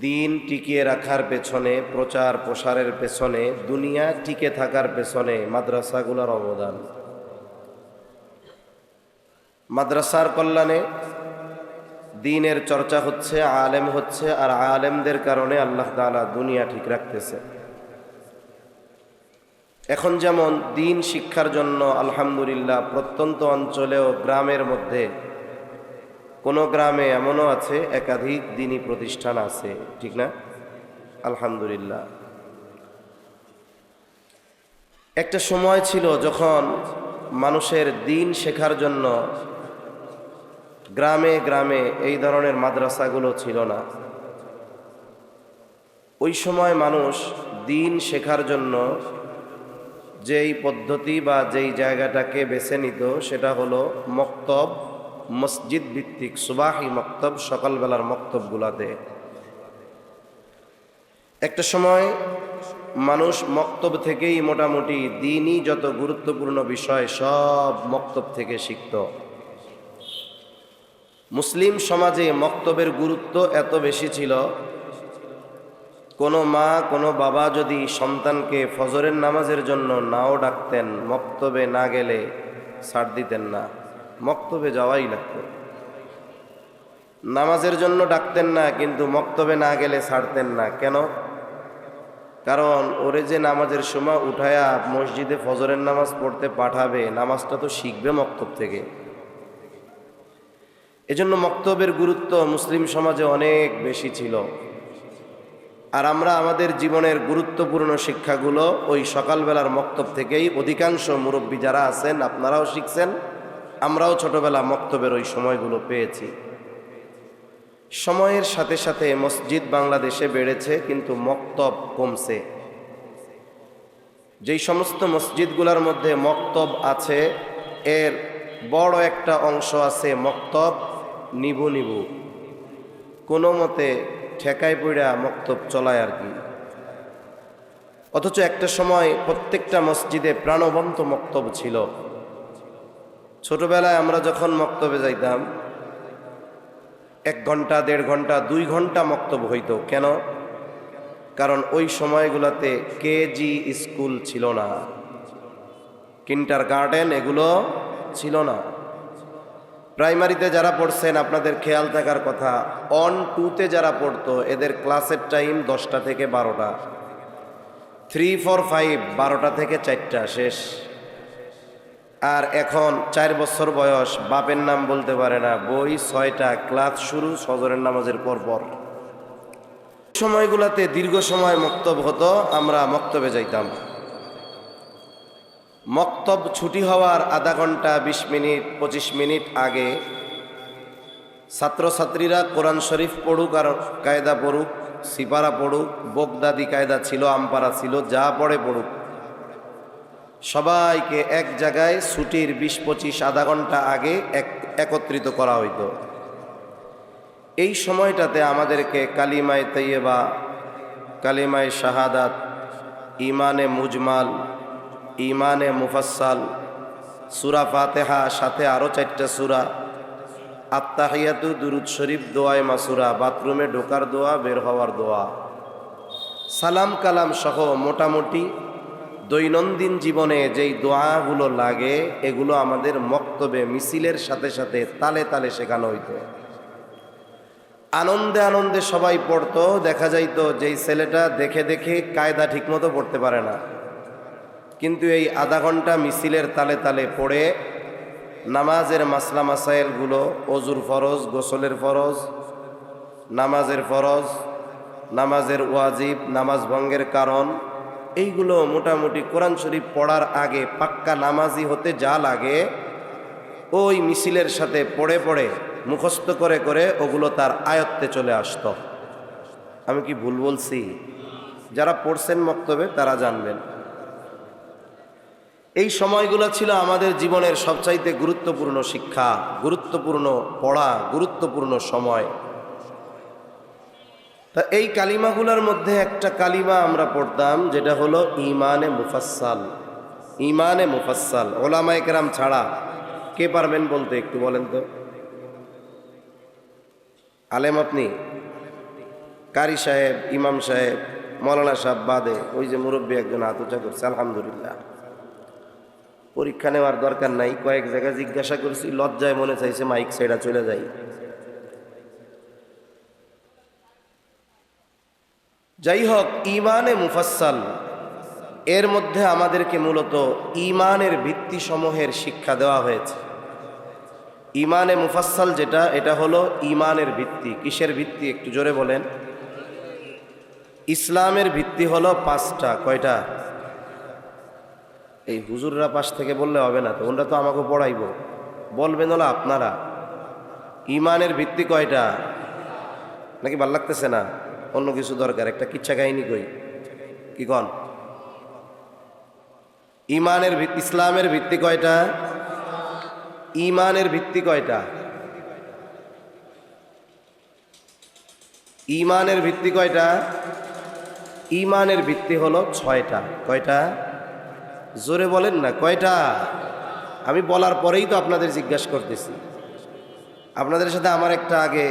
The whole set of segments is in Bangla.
দিন টিকিয়ে রাখার পেছনে, প্রচার প্রসারের পেছনে, দুনিয়া টিকে থাকার পেছনে মাদ্রাসাগুলোর অবদান। মাদ্রাসার কল্যাণে দ্বীনের চর্চা হচ্ছে, আলেম হচ্ছে, আর আলেমদের কারণে আল্লাহ তাআলা দুনিয়া ঠিক রাখতেছে। এখন যেমন দ্বীন শিক্ষার জন্য আলহামদুলিল্লাহ প্রত্যন্ত অঞ্চলেও গ্রামের মধ্যে কোনো গ্রামে এমনও আছে একাধিক দ্বীনী প্রতিষ্ঠান আছে, ঠিক না? আলহামদুলিল্লাহ। একটা সময় ছিল যখন মানুষের দ্বীন শেখার জন্য গ্রামে গ্রামে এই ধরনের মাদ্রাসাগুলো ছিল না। ওই সময় মানুষ দ্বীন শেখার জন্য যেই পদ্ধতি বা যেই জায়গাটাকে বেছে নিত সেটা হলো মক্তব, মসজিদ ভিত্তিক সুবাহি মক্তব, সকালবেলার মক্তবগুলাতে। একটা সময় মানুষ মক্তব থেকেই মোটামুটি দ্বীনি যত গুরুত্বপূর্ণ বিষয় সব মক্তব থেকে শিখত। মুসলিম সমাজে মক্তবের গুরুত্ব এত বেশি ছিল, কোনো মা কোনো বাবা যদি সন্তানকে ফজরের নামাজের জন্য নাও ডাকতেন, মক্তবে না গেলে ছাড় দিতেন না, মক্তবে যাওয়াই লাগতো। নামাজের জন্য ডাকতেন না, কিন্তু মক্তবে না গেলে ছাড়তেন না। কেন? কারণ ওরে যে নামাজের সময় উঠায়া মসজিদে ফজরের নামাজ পড়তে পাঠাবে, নামাজটা তো শিখবে মক্তব থেকে। এজন্য মক্তবের গুরুত্ব মুসলিম সমাজে অনেক বেশি ছিল। আর আমরা আমাদের জীবনের গুরুত্বপূর্ণ শিক্ষাগুলো ওই সকালবেলার মক্তব থেকেই, অধিকাংশ মুরব্বী যারা আছেন আপনারাও শিখছেন, আমরাও ছোটবেলা মক্তবের ওই সময়গুলো পেয়েছি। সময়ের সাথে সাথে মসজিদ বাংলাদেশে বেড়েছে, কিন্তু মক্তব কমছে। যেই সমস্ত মসজিদগুলোর মধ্যে মক্তব আছে এর বড় একটা অংশ আছে মক্তব নিবু নিবু, কোনো মতে ঠেকায় পড়া মক্তব চলায় আর কি। অথচ একটা সময় প্রত্যেকটা মসজিদে প্রাণবন্ত মক্তব ছিল। ছোটবেলায় আমরা যখন মক্তবে যাইতাম 1 ঘন্টা 1.5 ঘন্টা 2 ঘন্টা মক্তব হইতো। কেন? কারণ ওই সময়গুলোতে কেজি স্কুল ছিল না, কিন্ডার গার্ডেন এগুলো ছিল না। প্রাইমারিতে যারা পড়ছেন আপনাদের খেয়াল থাকার কথা, 1-2তে যারা পড়তো এদের ক্লাসের টাইম 10টা থেকে 12টা, 3, 4, 5 12টা থেকে 4টা শেষ। আর এখন 4 বছর বয়স, বাপের নাম বলতে পারে না, বই 6টা, ক্লাস শুরু ফজরের নামাজের পরপর। সময়গুলোতে দীর্ঘ সময় মক্তব হতো, আমরা মক্তবে যাইতাম। মক্তব ছুটি হওয়ার আধা ঘন্টা 20 মিনিট 25 মিনিট আগে ছাত্রছাত্রীরা কোরআন শরীফ পড়ুক আর কায়দা পড়ুক, সিপারা পড়ুক, বোগদাদি কায়দা ছিল, আমপারা ছিল, যা পড়ে পড়ুক, সবাইকে এক জায়গায় ছুটির 20-25 আধা ঘন্টা আগে একত্রিত করা হইত। এই সময়টাতে আমাদেরকে কালিমায়ে তাইয়্যিবা, কালিমায়ে শাহাদাত, ইমানে মুজমাল, ইমানে মুফাসসাল, সূরা ফাতিহা, সাথে আরও 4টা সূরা, আত্তাহিয়াতু, দুরুদ শরীফ, দোয়ায়ে মাসুরা, বাথরুমে ঢোকার দোয়া, বের হওয়ার দোয়া, সালাম কালাম সহ মোটামুটি দৈনন্দিন জীবনে যেই দোয়াগুলো লাগে এগুলো আমাদের মক্তবে মিছিলের সাথে সাথে তালে তালে শেখানো হইতো। আনন্দে আনন্দে সবাই পড়তো। দেখা যাইতো যেই ছেলেটা দেখে দেখে কায়দা ঠিকমতো পড়তে পারে না, কিন্তু এই আধা ঘন্টা মিছিলের তালে তালে পড়ে নামাজের মাসলা মাসাইলগুলো, অজুর ফরজ, গোসলের ফরজ, নামাজের ফরজ, নামাজের ওয়াজিব, নামাজ ভঙ্গের কারণ, এইগুলো মোটামুটি কোরআন শরীফ পড়ার আগে পাক্কা নামাজি হতে যা লাগে ওই মিছিলের সাথে পড়ে পড়ে মুখস্থ করে করে ওগুলো তার আয়ত্তে চলে আসতো। আমি কি ভুল বলছি? যারা পড়ছেন মক্তবে তারা জানবেন। এই সময়গুলো ছিল আমাদের জীবনের সবচাইতে গুরুত্বপূর্ণ শিক্ষা, গুরুত্বপূর্ণ পড়া, গুরুত্বপূর্ণ সময়। তা এই কালিমাগুলোর মধ্যে একটা কালিমা আমরা পড়তাম যেটা হলো ইমানে মুফাসসাল। ইমানে মুফাসসাল ওলামায়ে কেরাম ছাড়া কে পারবেন বলতে? একটু বলেন তো। আলেম আপনি? কারি সাহেব, ইমাম সাহেব, মৌলানা সাহেব বাদে ওই যে মুরব্বী একজন হাত উঁচা করছে, আলহামদুলিল্লাহ। পরীক্ষা নেওয়ার দরকার নাই, কয়েক জায়গায় জিজ্ঞাসা করছি, লজ্জায় মনে চাইছে মাইক সাইডা চলে যাই। যাই হোক, ইমানে মুফাসসাল এর মধ্যে আমাদেরকে মূলত ইমানের ভিত্তি সমূহের শিক্ষা দেওয়া হয়েছে। ইমানে মুফাসসাল যেটা, এটা হলো ইমানের ভিত্তি। কিসের ভিত্তি একটু জোরে বলেন? ইসলামের ভিত্তি হলো 5টা। কয়টা? এই হুজুররা পাশ থেকে বললে হবে না তো, ওনারা তো আমাকে পড়াইব, বলবেন হলো আপনারা। ইমানের ভিত্তি কয়টা? নাকি ভাল লাগতেছে না? অন্য কিছু দরকার? একটা কিচ্ছা কাহিনী কই, কি কন? ইমানের ভিত্তি, ইসলামের ভিত্তি কয়টা? ইমানের ভিত্তি কয়টা? ইমানের ভিত্তি কয়টা? ইমানের ভিত্তি হলো 6টা। কয়টা? জোরে বলেন না, কয়টা? আমি বলার পরেই তো আপনাদের জিজ্ঞাসা করতেছি। আপনাদের সাথে আমার একটা আগে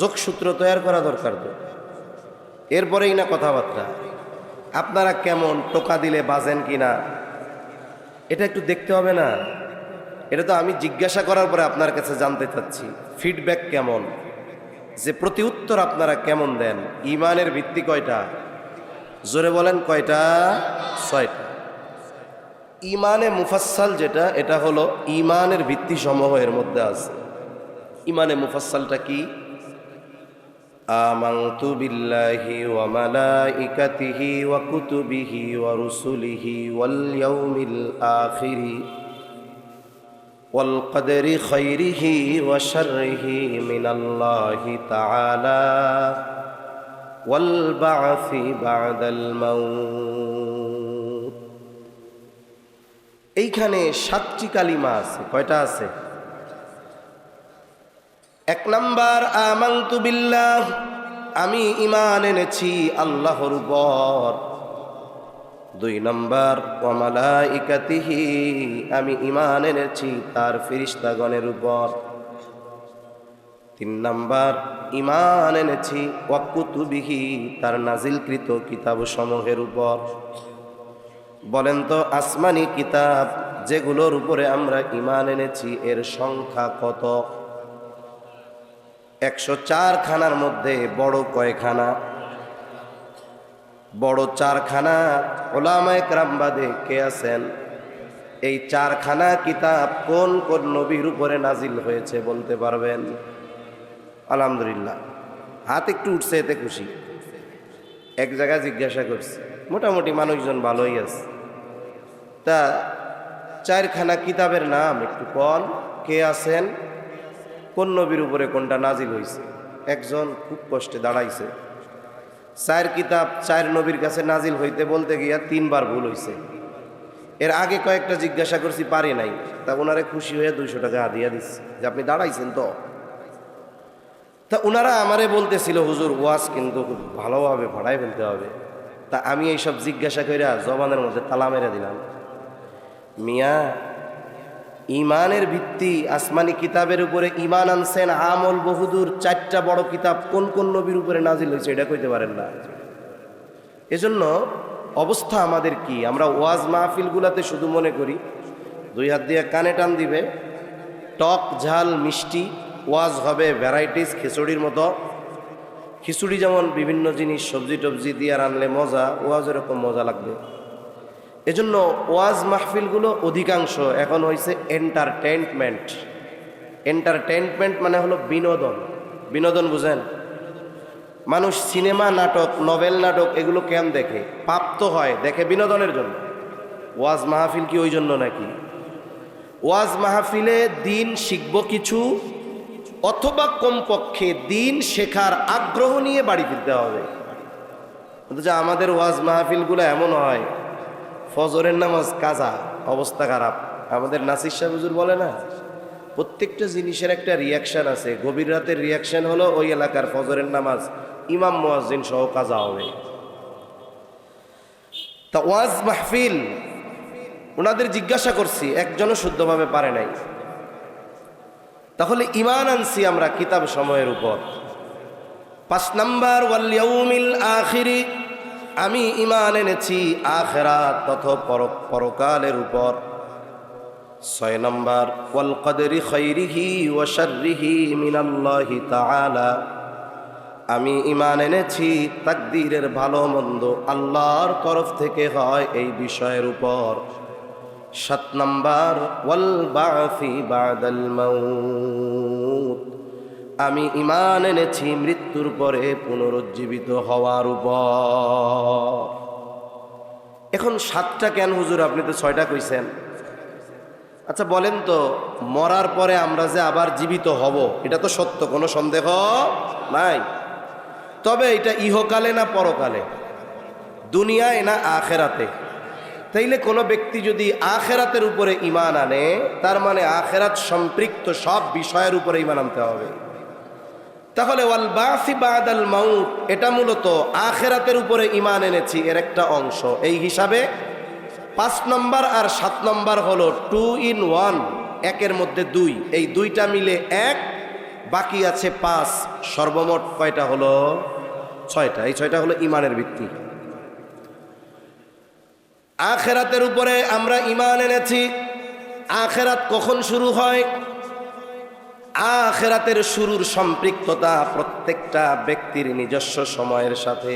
যোগসূত্র তৈরি করা দরকার, তো এরপরেই না কথাবার্তা। আপনারা কেমন, টোকা দিলে বাজেন কিনা এটা একটু দেখতে হবে না? এটা তো আমি জিজ্ঞাসা করার পরে আপনার কাছে জানতে চাচ্ছি ফিডব্যাক কেমন, যে প্রতি উত্তর আপনারা কেমন দেন। ইমানের ভিত্তি কয়টা? জোরে বলেন, কয়টা? 6টা। ইমানে মুফাসসাল যেটা, এটা হলো ইমানের ভিত্তি সমূহ এর মধ্যে আছে। ইমানে মুফাসসালটা কি? আমানতু বিল্লাহি ওয়া মালাইকাতিহি ওয়া কুতুবিহি ওয়া রুসুলিহি ওয়াল ইয়াউমিল আখিরি ওয়াল কদরি খাইরিহি ওয়া শাররিহি মিনাল্লাহি তাআলা ওয়াল বা'সি বা'দাল মাউত। এইখানে 7টি কালিমা আছে। কয়টা আছে? 1 নাম্বার আমানতু বিল্লাহ, আমি ঈমান এনেছি আল্লাহর উপর। 2 নাম্বার ওয়া মালাইকাতিহি, আমি ঈমান এনেছি তার ফেরেশতাগণের উপর। 3 নাম্বার ঈমান এনেছি ওয়া কুতুবিহি, তার নাজিলকৃত কিতাব সমূহের উপর। বলেন তো আসমানি কিতাব যেগুলোর উপরে আমরা ঈমান এনেছি এর সংখ্যা কত? 104 খানার মধ্যে বড় কয়খানা? বড় 4খানা। উলামায়ে কেরাম বাদে কে আছেন এই 4খানা কিতাব কোন কোন নবীর উপরে নাজিল হয়েছে বলতে পারবেন? আলহামদুলিল্লাহ, হাত একটু উঠছে, এতে খুশি। এক জায়গায় জিজ্ঞাসা করছি, মোটামুটি মানুষজন ভালোই আছে। তা 4খানা কিতাবের নাম একটু কোন, কে আছেন? কোন নবীর উপরে কোনটা নাজিল হয়েছে? একজন খুব কষ্টে দাঁড়াইছে। 4 কিতাব 4 নবীর কাছে নাজিল হইতে বলতে গিয়া 3 বার ভুল হয়েছে। এর আগে কয়েকটা জিজ্ঞাসা করছি, পারি নাই। তা ওনারে খুশি হয়ে 200 টাকা হাদিয়া দিচ্ছে যে আপনি দাঁড়াইছেন তো। তা ওনারা আমারে বলতেছিল, হুজুর ওয়াজ কিন্তু খুব ভালোভাবে ভাড়াই ফেলতে হবে। তা আমি এইসব জিজ্ঞাসা কইরা জবানের মধ্যে তালা মেরে দিলাম। মিয়া, ইমানের ভিত্তি আসমানি কিতাবের উপরে ঈমান আনছেন, আমল বহুদূর। 4টা বড় কিতাব কোন কোন নবীর উপরে নাজিল হয়েছে এটা কইতে পারেন না। এজন্য অবস্থা আমাদের কি? আমরা ওয়াজ মাহফিলগুলাতে শুধু মনে করি 2 হাত দিয়ে কানে টান দিবে, টক ঝাল মিষ্টি ওয়াজ হবে, ভ্যারাইটিস খিচুড়ির মতো। খিচুড়ি যেমন বিভিন্ন জিনিস সবজি টবজি দিয়ে রানলে মজা, ওয়াজ এরকম মজা লাগবে। এজন্য ওয়াজ মাহফিলগুলো অধিকাংশ এখন হয়েছে এন্টারটেইনমেন্ট। এন্টারটেইনমেন্ট মানে হলো বিনোদন। বিনোদন বুঝেন? মানুষ সিনেমা, নাটক, নভেল, নাটক এগুলো কেন দেখে? পাপ তো হয়, দেখে বিনোদনের জন্য। ওয়াজ মাহফিল কি ওই জন্য নাকি? ওয়াজ মাহফিলে দিন শিখব কিছু, অথবা কমপক্ষে দিন শেখার আগ্রহ নিয়ে বাড়ি ফিরতে হবে। অথচ আমাদের ওয়াজ মাহফিলগুলো এমন হয়, ফজরের নামাজ কাজা, অবস্থা খারাপ। আমাদের নাসির সাহেব হুজুর বলে না, প্রত্যেকটা জিনিসের একটা রিয়াকশান আছে। গভীর রাতের রিয়াকশান হলো ওই এলাকার ফজরের নামাজ ইমাম মুয়াজ্জিন সহ কাজা হবে। তা ওয়াজ মাহফিল ওনাদের জিজ্ঞাসা করছি, একজনও শুদ্ধভাবে পারে নাই। তাহলে ঈমান আনছি আমরা কিতাব সময়ের উপর। 5 নাম্বার ওয়াল ইয়াউমিল আখিরি, আমি ঈমান এনেছি আখিরাত তথা পরকালের উপর। 6 নাম্বার ওয়াল কদরি খাইরিহি ওয়া শাররিহি মিনাল্লাহি তাআলা, আমি ঈমান এনেছি তাকদীরের ভালো মন্দ আল্লাহর তরফ থেকে হয় এই বিষয়ের উপর। 7 নাম্বার ওয়াল বা'সি বা'দাল মাউত, আমি ঈমান এনেছি মৃত্যুর পরে পুনরুজ্জীবিত হওয়ার উপর। এখন 7টা কেন হুজুর, আপনি তো 6টা কইছেন? আচ্ছা বলেন তো, মরার পরে আমরা যে আবার জীবিত হব এটা তো সত্য, কোনো সন্দেহ নাই। তবে এটা ইহকালে না পরকালে, দুনিয়ায় না আখেরাতে? তাইলে কোনো ব্যক্তি যদি আখেরাতের উপরে ঈমান আনে, তার মানে আখেরাত সম্পৃক্ত সব বিষয়ের উপরে ঈমান আনতে হবে। তাহলে ওয়াল বাসি বাদাল মাউত, এটা মূলত আখেরাতের উপরে ঈমান এনেছি এর একটা অংশ। এই হিসাবে 5 নম্বর আর 7 নম্বর হলো 2 in 1, একের মধ্যে 2, এই 2টা মিলে 1, বাকি আছে 5, সর্বমোট কয়টা হলো? 6টা। এই 6টা হলো ঈমানের ভিত্তি। আখেরাতের উপরে আমরা ঈমান এনেছি। আখেরাত কখন শুরু হয়? আখেরাতের শুরুর সম্পৃক্ততা প্রত্যেকটা ব্যক্তির নিজস্ব সময়ের সাথে।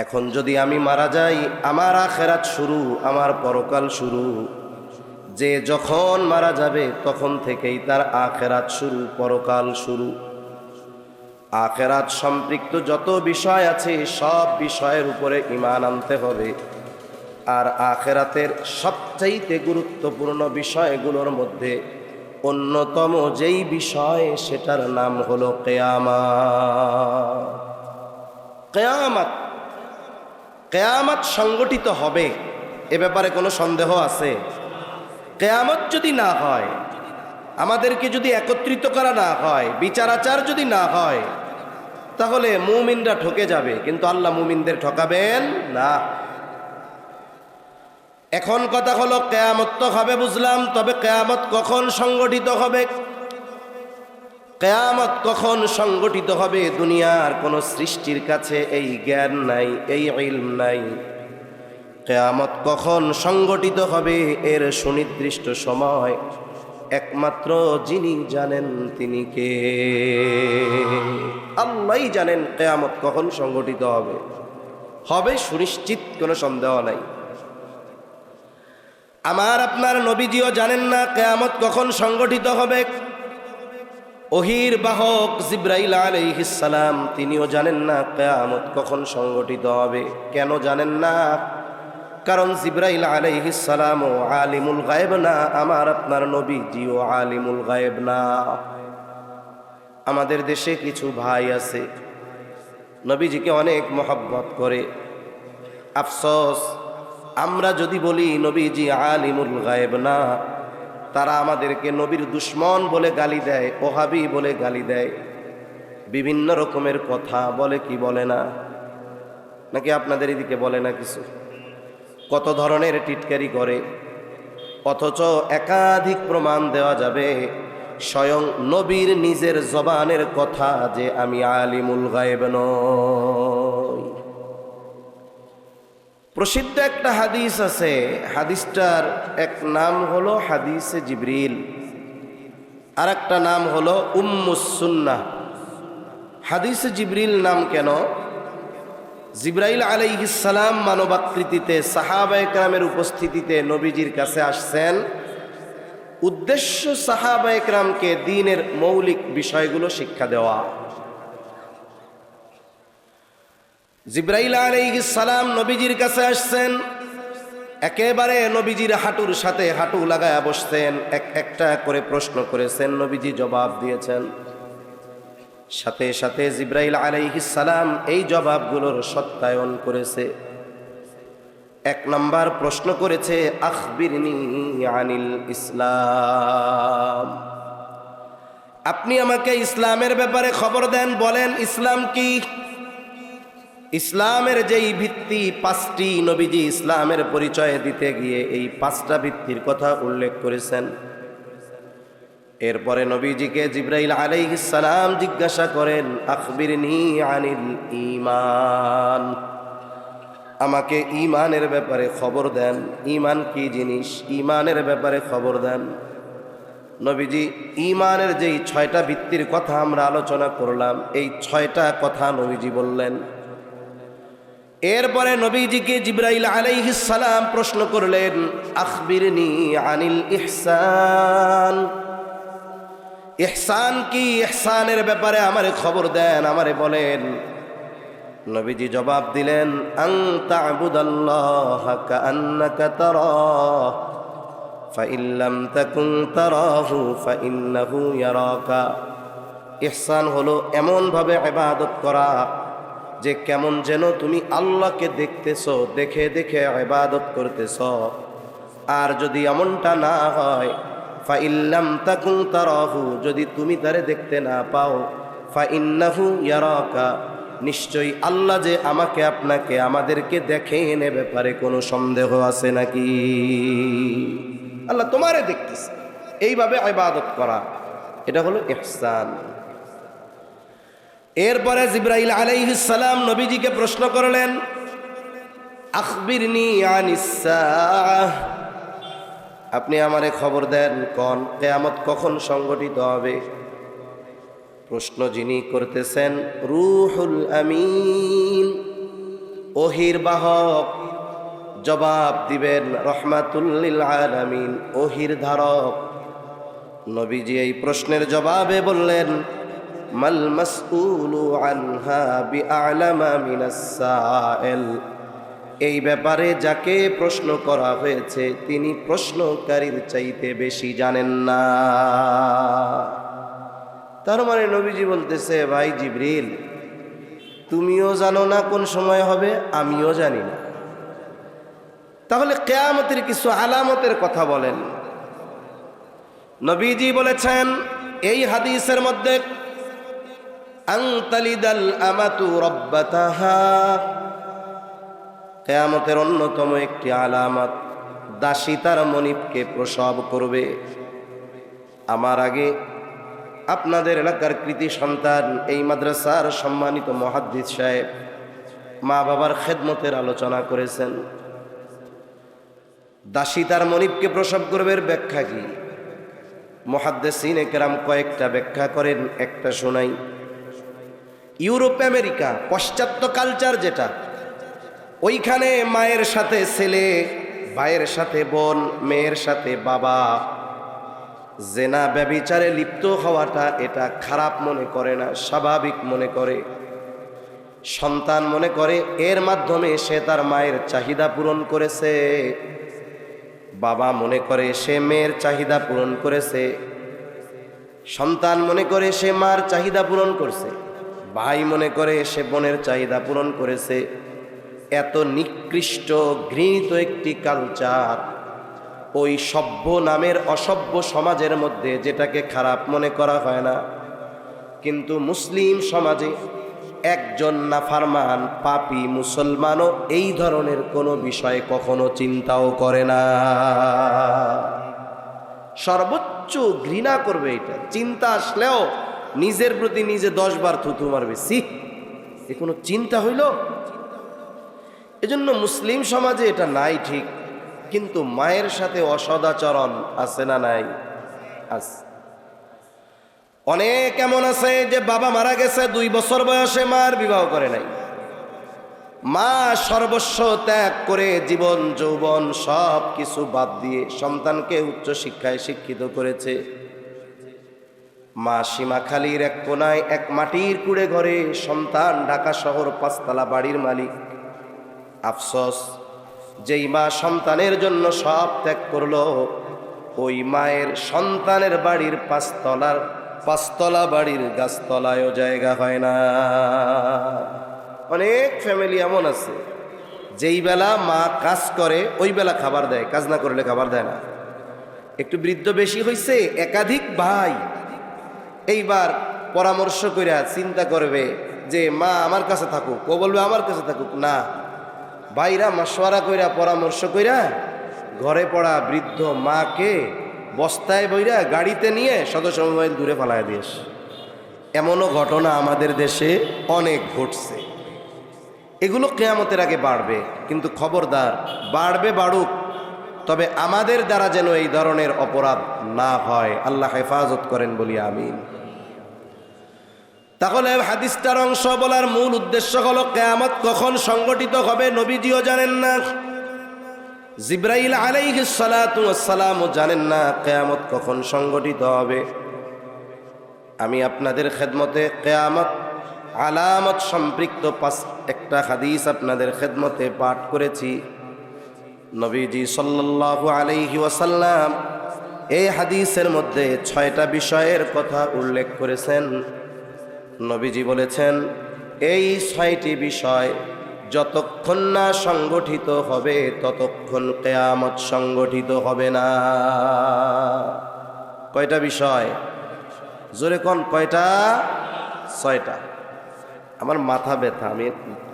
এখন যদি আমি মারা যাই, আমার আখেরাত শুরু, আমার পরকাল শুরু। যে যখন মারা যাবে তখন থেকেই তার আখেরাত শুরু, পরকাল শুরু। আখেরাত সম্পৃক্ত যত বিষয় আছে সব বিষয়ের উপরে ঈমান আনতে হবে। আর আখেরাতের সবচাইতে গুরুত্বপূর্ণ বিষয়গুলোর মধ্যে অন্যতম যেই বিষয়, সেটার নাম হলো কিয়ামত। কিয়ামত, কিয়ামত সংগঠিত হবে, এ ব্যাপারে কোনো সন্দেহ আছে? কিয়ামত যদি না হয়, আমাদেরকে যদি একত্রিত করা না হয়, বিচার আচার যদি না হয়, তাহলে মুমিনরা ঠকে যাবে, কিন্তু আল্লাহ মুমিনদের ঠকাবেন না। এখন কথা হলো কিয়ামত তো হবে বুঝলাম, তবে কিয়ামত কখন সংগঠিত হবে? কিয়ামত কখন সংগঠিত হবে? দুনিয়ার কোন সৃষ্টির কাছে এই জ্ঞান নাই, এই ইলম নাই। কিয়ামত কখন সংগঠিত হবে এর সুনির্দিষ্ট সময় একমাত্র যিনি জানেন তিনি কে? আল্লাহই জানেন কিয়ামত কখন সংগঠিত হবে। হবে সুনিশ্চিত, কোনো সন্দেহ নাই। আমার আপনার নবীজিও জানেন না কিয়ামত কখন সংগঠিত হবে। ওহীর বাহক জিবরাইল আলাইহিস সালাম, তিনিও জানেন না কিয়ামত কখন সংগঠিত হবে। কেন জানেন না? কারণ জিবরাইল আলাইহিস সালাম ও আলিমুল গায়ব না, আমার আপনার নবীজিও আলিমুল গায়ব না। আমাদের দেশে কিছু ভাই আছে নবীজিকে অনেক মহব্বত করে, আফসোস আমরা যদি বলি নবীজি আলিমুল গায়ব না, তারা আমাদেরকে নবীর দুশ্মন বলে গালি দেয়, ওহাবি বলে গালি দেয়, বিভিন্ন রকমের কথা বলে, কি বলে না? নাকি আপনাদের এদিকে বলে না কিছু? কত ধরনের টিটকারি করে, অথচ একাধিক প্রমাণ দেওয়া যাবে স্বয়ং নবীর নিজের জবানের কথা যে আমি আলিমুল গায়ব নই। প্রসিদ্ধ একটা হাদিস আছে, হাদিসটার এক নাম হলো হাদিসে জিবরিল, আর একটা নাম হলো উম্মুস সুন্নাহ। হাদিসে জিবরিল নাম কেন? জিবরাইল আলাইহিস সালাম মানবাকৃতিতে সাহাবায়ে কেরামের উপস্থিতিতে নবীজির কাছে আসছেন। উদ্দেশ্য সাহাবায়ে কেরামকে দ্বীনের মৌলিক বিষয়গুলো শিক্ষা দেওয়া। জিবরাইল আলাইহিস সালাম নবীজির কাছে আসছেন, একেবারে নবীজির হাঁটুর সাথে হাঁটু লাগায়া বসছেন, একটা করে প্রশ্ন করেছেন, নবীজি জবাব দিয়েছেন। সাথে সাথে জিবরাইল আলাইহিস সালাম এই জবাবগুলোর সত্যায়ন করেছে। 1 নম্বর প্রশ্ন করেছে, আখবিরনি আনিল ইসলাম, আপনি আমাকে ইসলামের ব্যাপারে খবর দেন, বলেন ইসলাম কি? ইসলামের যেই ভিত্তি 5টি, নবীজি ইসলামের পরিচয় দিতে গিয়ে এই 5টা ভিত্তির কথা উল্লেখ করেছেন। এরপরে নবীজিকে জিবরাইল আলাইহিস সালাম জিজ্ঞাসা করেন, আখবিরনি আনিল ঈমান, আমাকে ঈমানের ব্যাপারে খবর দেন। ঈমান কি জিনিস, ঈমানের ব্যাপারে খবর দেন। নবীজি ঈমানের যেই 6টা ভিত্তির কথা আমরা আলোচনা করলাম, এই 6টা কথা নবীজি বললেন। এরপরে নবীজিকে জিবরাইল আলাইহিস সালাম প্রশ্ন করলেন, আখবিরনি আনিল ইহসান, ইহসান কি, ইহসানের ব্যাপারে আমারে খবর দেন, আমারে বলেন। নবীজি জবাব দিলেন, আন তা'বুদাল্লাহা কাআন্নাকা তারাহ ফাইন লাম তাকুন তারাহু ফাইন্নাহু ইয়ারাকা। ইহসান হলো এমন ভাবে ইবাদত করা যে কেমন যেন তুমি আল্লাহকে দেখতেছো, দেখে দেখে ইবাদত করতেছো। আর যদি এমনটা না হয়, ফাইন লাম তাকুন তারাহু, যদি তুমি তারে দেখতে না পাও, ফাইন্নাহু ইয়ারাকা, নিশ্চয়ই আল্লাহ যে আমাকে আপনাকে আমাদেরকে দেখেন, এ ব্যাপারে কোনো সন্দেহ আছে নাকি? আল্লাহ তোমারে দেখতেছে, এইভাবে ইবাদত করা, এটা হলো ইহসান। এরপরে জিবরাইল আলাইহিস সালাম নবীজিকে প্রশ্ন করলেন, আখবিরনি আনিস সাআহ, আপনি আমারে খবর দেন কোন কিয়ামত কখন সংঘটিত হবে। প্রশ্ন যিনি করতেছেন রূহুল আমিন, ওহির বাহক, জবাব দিবেন রহমাতুল লিল আলামিন, ওহির ধারক। নবীজি এই প্রশ্নের জবাবে বললেন, মাল মাসউলু আনহা বিআলামা মিনাস সাইল, এই ব্যাপারে যাকে প্রশ্ন করা হয়েছে তিনি প্রশ্নকারীর চাইতে বেশি জানেন না। তার মানে নবীজি বলতেছে, ভাই জিবরিল, তুমিও জানো না কোন সময় হবে, আমিও জানি না, তাহলে কিয়ামতের কিছু আলামতের কথা বলেন। নবীজি বলেছেন এই হাদিসের মধ্যে, আনতালিদাল আমাতু রাব্বাতাহা, কিয়ামতের অন্যতম একটি আলামত, দাসী তার মনিবকে প্রসব করবে। আমার আগে আপনাদের এলাকার কৃতি সন্তান, এই মাদ্রাসার সম্মানিত মুহাদ্দিস সাহেব মা বাবার খেদমতের আলোচনা করেছেন। দাসী তার মনিবকে প্রসব করবে, এর ব্যাখ্যা কি? মুহাদ্দিসিনে কেরাম কয়েকটা ব্যাখ্যা করেন, একটা শোনাই। ইউরোপ আমেরিকা পাশ্চাত্য কালচার যেটা, ওইখানে মায়ের সাথে ছেলে, ভাইয়ের সাথে বোন, মেয়ের সাথে বাবা জেনা ব্যভিচারে লিপ্ত হওয়াটা এটা খারাপ মনে করে না, স্বাভাবিক মনে করে। সন্তান মনে করে এর মাধ্যমে সে তার মায়ের চাহিদা পূরণ করেছে, বাবা মনে করে সে মেয়ের চাহিদা পূরণ করেছে, সন্তান মনে করে সে মার চাহিদা পূরণ করছে, ভাই মনে করে সে বোনের চাহিদা পূরণ করেছে। এত নিকৃষ্ট ঘৃণিত একটি কালচার ওই সভ্য নামের অসভ্য সমাজের মধ্যে, যেটাকে খারাপ মনে করা হয় না, কিন্তু মুসলিম সমাজে একজন নাফরমান পাপী মুসলমানও এই ধরনের কোনো বিষয় কখনো চিন্তাও করে না। সর্বোচ্চ ঘৃণা করবে এটা, চিন্তা আসলেও নিজের প্রতি নিজে 10 বার থুতু মারবে, সি এ কোনো চিন্তা হইল? এজন্য মুসলিম সমাজে এটা নাই ঠিক, কিন্তু মায়ের সাথে অসদাচরণ আছে না নাই? আছে। অনেক এমন আছে যে বাবা মারা গেছে 2 বছর বয়সে, মার বিবাহ করে নাই, মা সর্বস্ব ত্যাগ করে জীবন যৌবন সব কিছু বাদ দিয়ে সন্তানকে উচ্চ শিক্ষায় শিক্ষিত করেছে। মা সীমাখালীর এক কোনায় এক মাটির কুড়ে ঘরে, সন্তান ঢাকা শহর 5 তলা বাড়ির মালিক। আফসোস, যেই মা সন্তানের জন্য সব ত্যাগ করলো, ওই মায়ের সন্তানের বাড়ির 5 তলা বাড়ির গাছতলায়ও জায়গা হয় না। অনেক ফ্যামিলি এমন আছে, যেই বেলা মা কাজ করে ওই বেলা খাবার দেয়, কাজ না করলে খাবার দেয় না। একটু বৃদ্ধ বেশি হয়েছে, একাধিক ভাই, এইবার পরামর্শ কইরা চিন্তা করবে যে মা আমার কাছে থাকুক, ও বলবে আমার কাছে থাকুক না, ভাইরা মাশওয়ারা কইরা পরামর্শ কইরা ঘরে পড়া বৃদ্ধ মাকে বস্তায় বইরা গাড়িতে নিয়ে সদস্য মোবাইল দূরে ফালায় দিয়েস। এমনও ঘটনা আমাদের দেশে অনেক ঘটছে। এগুলো কিয়ামতের আগে বাড়বে, কিন্তু খবরদার, বাড়বে বাড়ুক, তবে আমাদের দ্বারা যেন এই ধরনের অপরাধ না হয়। আল্লাহ হেফাজত করেন বলি আমিন। তাহলে হাদিসটার অংশ বলার মূল উদ্দেশ্য হলো কিয়ামত কখন সংগঠিত হবে নবীজিও জানেন না, জিবরাইল আলাইহিস সালাতু ওয়াস সালামও জানেন না কিয়ামত কখন সংগঠিত হবে। আমি আপনাদের খেদমতে কিয়ামত আলামত সম্পৃক্ত একটা হাদিস আপনাদের খেদমতে পাঠ করেছি। নবীজি সাল্লাল্লাহু আলাইহি ওয়াসাল্লাম এই হাদিসের মধ্যে 6টা বিষয়ের কথা উল্লেখ করেছেন। নবীজি বলেছেন, এই 6টি বিষয় যতক্ষণ না সংগঠিত হবে ততক্ষণ কিয়ামত সংগঠিত হবে না। কয়টা বিষয়? জোরে কোন কয়টা? 6টা। আমার মাথা ব্যথা, আমি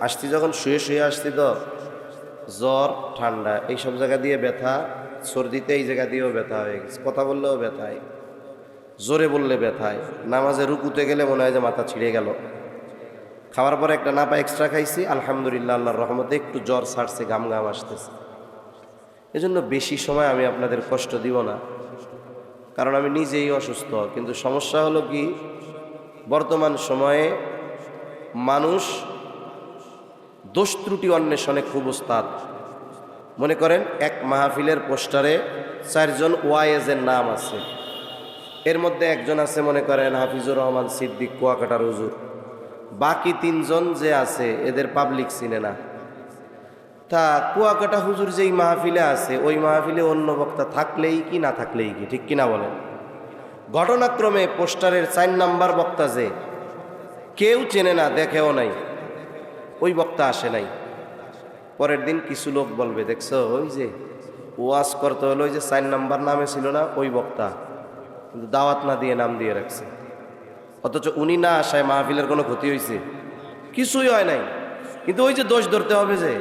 আসছি যখন শুয়ে শুয়ে আসছি তো, জ্বর ঠান্ডা এইসব জায়গা দিয়ে ব্যথা, সর্দিতে এই জায়গা দিয়েও ব্যথা হয়ে গেছে, কথা বললেও ব্যথায়, জোরে বললে ব্যথায়, নামাজে রুকুতে গেলে মনে হয় যে মাথা ছিঁড়ে গেল। খাওয়ার পরে একটা নাপা এক্সট্রা খাইছি, আলহামদুলিল্লাহ, আল্লাহর রহমতে একটু জ্বর ছাড়ছে, ঘাম ঘাম আসতেছে। এজন্য বেশি সময় আমি আপনাদের কষ্ট দিব না, কারণ আমি নিজেই অসুস্থ। কিন্তু সমস্যা হলো কি, বর্তমান সময়ে মানুষ দোষ ত্রুটি অন্বেষণে খুব উস্তাদ। মনে করেন এক মাহফিলের পোস্টারে 4 জন ওয়াইজের নাম আছে, এর মধ্যে একজন আছে মনে করেন হাফিজুর রহমান সিদ্দিক কুয়াকাটার হুজুর, বাকি 3 জন যে আছে এদের পাবলিক চিনে না। তা কুয়াকাটা হুজুর যেই মাহফিলে আছে ওই মাহফিলে অন্য বক্তা থাকলেই কি না থাকলেই কি, ঠিক কিনা বলেন? ঘটনাক্রমে পোস্টারের 4 নাম্বার বক্তা যে কেউ চেনে না, দেখেও নাই, ওই বক্তা আসে নাই। পরের দিন কিছু লোক বলবে, দেখছো ওই যে ওয়াজ করতে হলো, ওই যে 4 নাম্বার নামে ছিল না ওই বক্তা, কিন্তু দাওয়াত না দিয়ে নাম দিয়ে রাখছে। অথচ উনি না আসায় মাহফিলের কোনো ক্ষতি হয়েছে? কিছুই হয় নাই, কিন্তু ওই যে দোষ ধরতে হবে, যে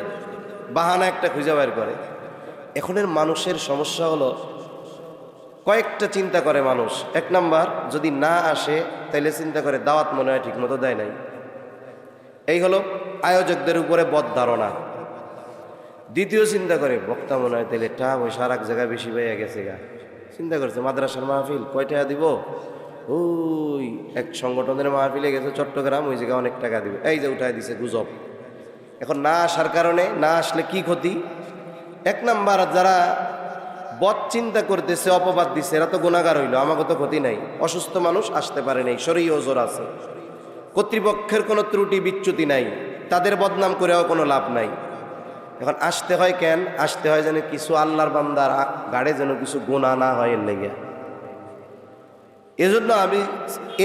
বাহানা একটা খুঁজে বের করে। এখনের মানুষের সমস্যা হলো কয়েকটা চিন্তা করে মানুষ। 1 নাম্বার, যদি না আসে তাইলে চিন্তা করে দাওয়াত মনে হয় ঠিক মতো দেয় নাই, এই হলো আয়োজকদের উপরে বদ ধারণা। দ্বিতীয় চিন্তা করে বক্তা মনে হয় তাইলে টাকা পয়সা আর এক জায়গায় বেশি পেয়ে গেছে গা, চিন্তা করছে মাদ্রাসার মাহফিল কয় টাকা দিব, ওই এক সংগঠনের মাহফিলে গেছে চট্টগ্রাম, ওই জায়গায় অনেক টাকা দিব, এই যে উঠায় দিছে গুজব। এখন না আসার কারণে, না আসলে কি ক্ষতি? 1 নাম্বার, যারা বদ চিন্তা করতেছে, অপবাদ দিছে, এরা তো গুনাহগার হইল, আমাকে তো ক্ষতি নাই। অসুস্থ মানুষ আসতে পারে নাই, শরীর ওজোর আছে, কর্তৃপক্ষের কোনো ত্রুটি বিচ্যুতি নাই, তাদের বদনাম করেও কোনো লাভ নাই। এখন আসতে হয় কেন? আসতে হয় যেন কিছু আল্লাহর বান্দার গাড়ে যেন কিছু গুনাহ না হয়, এর লেগে। এজন্য আমি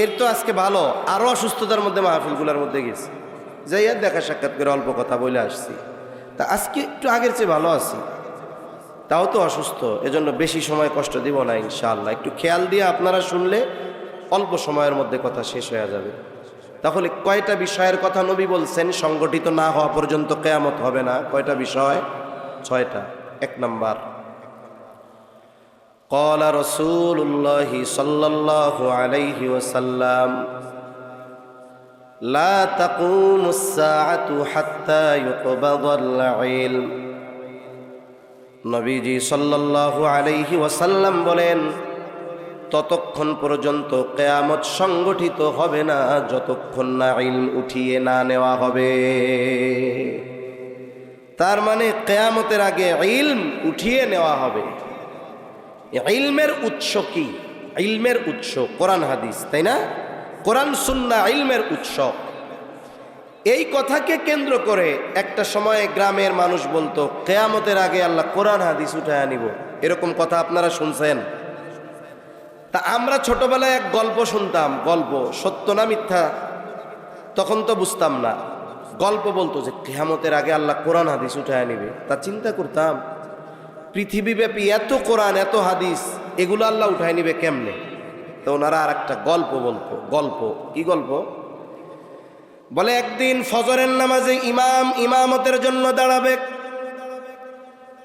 এর তো আজকে ভালো, আরও অসুস্থতার মধ্যে মাহফিলগুলোর মধ্যে গেছি, যাই আর দেখা সাক্ষাৎ করে অল্প কথা বলে আসছি। তা আজকে একটু আগের চেয়ে ভালো আছি, তাও তো অসুস্থ, এজন্য বেশি সময় কষ্ট দিব না ইনশাআল্লাহ। একটু খেয়াল দিয়ে আপনারা শুনলে অল্প সময়ের মধ্যে কথা শেষ হয়ে যাবে। তাহলে কয়টা বিষয়ের কথা নবী বলছেন সংগঠিত না হওয়া পর্যন্ত কিয়ামত হবে না? কয়টা বিষয়? 6টা। 1 নাম্বার, قال رسول الله صلى الله عليه وسلم لا تقوم الساعة حتى يقبض العلم। নবীজি সাল্লাল্লাহু আলাইহি ওয়াসাল্লাম বলেন, ততক্ষণ পর্যন্ত কিয়ামত সংগঠিত হবে না যতক্ষণ না ইলম উঠিয়ে না নেওয়া হবে। তার মানে কিয়ামতের আগে ইলম উঠিয়ে নেওয়া হবে। ইলমের উৎস কি? ইলমের উৎস কোরআন হাদিস, তাই না? কোরআন সুন্নাহ ইলমের উৎস। এই কথাকে কেন্দ্র করে একটা সময়ে গ্রামের মানুষ বলতো, কিয়ামতের আগে আল্লাহ কোরআন হাদিস উঠায় আনিব। এরকম কথা আপনারা শুনছেন? তা আমরা ছোটবেলায় এক গল্প শুনতাম, গল্প সত্য না মিথ্যা তখন তো বুঝতাম না। গল্প বলতো যে কিয়ামতের আগে আল্লাহ কোরআন হাদিস উঠায় আনিবে। তা চিন্তা করতাম, পৃথিবীব্যাপী এত কোরআন এত হাদিস, এগুলো আল্লাহ উঠায় নিবে কেমনে? তো ওনারা আর একটা গল্প বলতো। গল্প কি গল্প? বলে একদিন ফজরের নামাজে ইমাম ইমামতের জন্য দাঁড়াবে।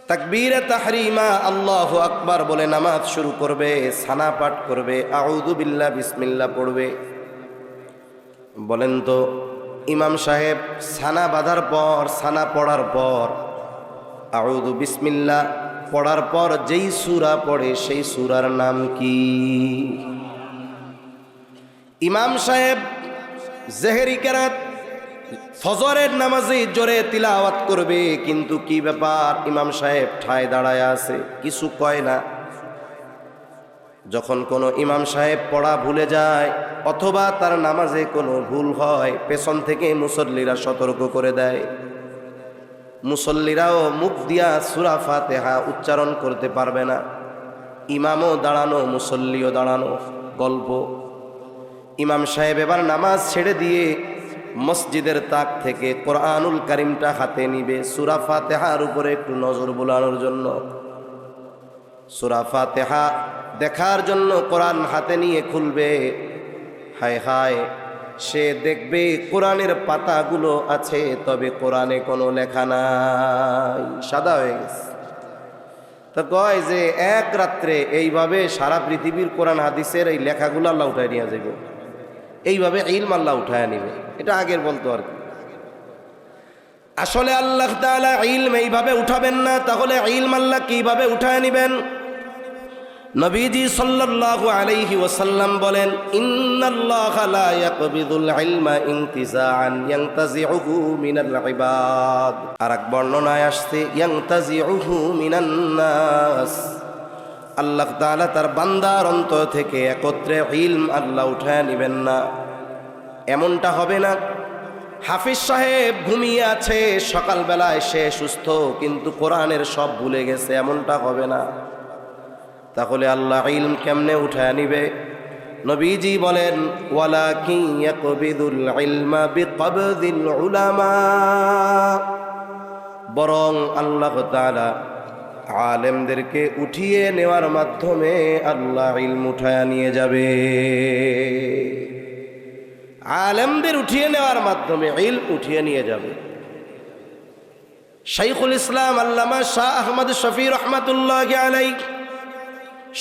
তা তাকবীরে তাহরিমা আল্লাহু আকবার বলে নামাজ শুরু করবে, সানা পাঠ করবে, আউযু বিল্লাহ বিসমিল্লাহ পড়বে। বলেন তো ইমাম সাহেব সানা বাঁধার পর, সানা পড়ার পর, আউযু বিসমিল্লাহ পড়ার পর যেই সূরা পড়ে সেই সূরার নাম কি? ইমাম সাহেব জেহরি কেরাত ফজরের নামাজে জোরে তিলাওয়াত করবে, কিন্তু কি ব্যাপার ইমাম সাহেব ঠায় দাঁড়ায় আছে, কিছু কয় না। যখন কোনো ইমাম সাহেব পড়া ভুলে যায় অথবা তার নামাজে কোনো ভুল হয়, পেছন থেকে মুসল্লিরা সতর্ক করে দেয়। মুসল্লিরাও মুখ দিয়া সূরা ফাতিহা উচ্চারণ করতে পারবে না। ইমামও দাঁড়ানো, মুসল্লিও দাঁড়ানো, গল্প। ইমাম সাহেব এবার নামাজ ছেড়ে দিয়ে মসজিদের তাক থেকে কোরআনুল কারীমটা হাতে নিবে, সূরা ফাতিহার উপরে একটু নজর বুলানোর জন্য। সূরা ফাতিহা দেখার জন্য কোরআন হাতে নিয়ে খুলবে। হায় হায়, সে দেখবে কোরআনের পাতাগুলো আছে, তবে কোরআনে কোনো লেখা নাই, সাদা হয়ে গেছে। তো কয় যে এক রাত্রে এইভাবে সারা পৃথিবীর কোরআন হাদিসের এই লেখাগুলো আল্লাহ উঠায় নিয়ে যাবে, এইভাবে ইলম আল্লাহ উঠায় নিবে। এটা আগের বলতো আর কি। আসলে আল্লাহ তাআলা ইলম এইভাবে উঠাবেন না, তাহলে ইলম আল্লাহ কিভাবে উঠায় নিবেন? নবীজি সাল্লাল্লাহু আলাইহি ওয়াসাল্লাম বলেন, ইন্নাল্লাহা লা ইয়াকবিদুল ইলমা ইনতিজাআন ইয়ানতাজিউহু মিনাল ইবাদ। আর এক বর্ণনায় আসছে ইয়ানতাজিউহু মিনান নাস। আল্লাহ তাআলা তার বান্দার অন্তর থেকে একত্রে ইলম আল্লাহ উঠায় নেবেন না। এমনটা হবে না হাফিজ সাহেব ঘুমিয়ে আছে, সকালবেলায় সে সুস্থ কিন্তু কোরআনের সব ভুলে গেছে, এমনটা হবে না। তাহলে আল্লাহ ইলম কেমনে উঠায় নিবে? নবীজি বলেন, ওয়ালাকিন ইয়াকবিদুল ইলমা বিকবদিল উলামা। বরং আল্লাহ তাআলা আলেমদেরকে উঠিয়ে নেওয়ার মাধ্যমে আল্লাহ ইলম উঠায় নিয়ে যাবে। আলেমদের উঠিয়ে নেওয়ার মাধ্যমে ইলম উঠিয়ে নিয়ে যাবে। শাইখুল ইসলাম আল্লামা শাহ আহমদ শফি রহমাতুল্লাহি আলাইহি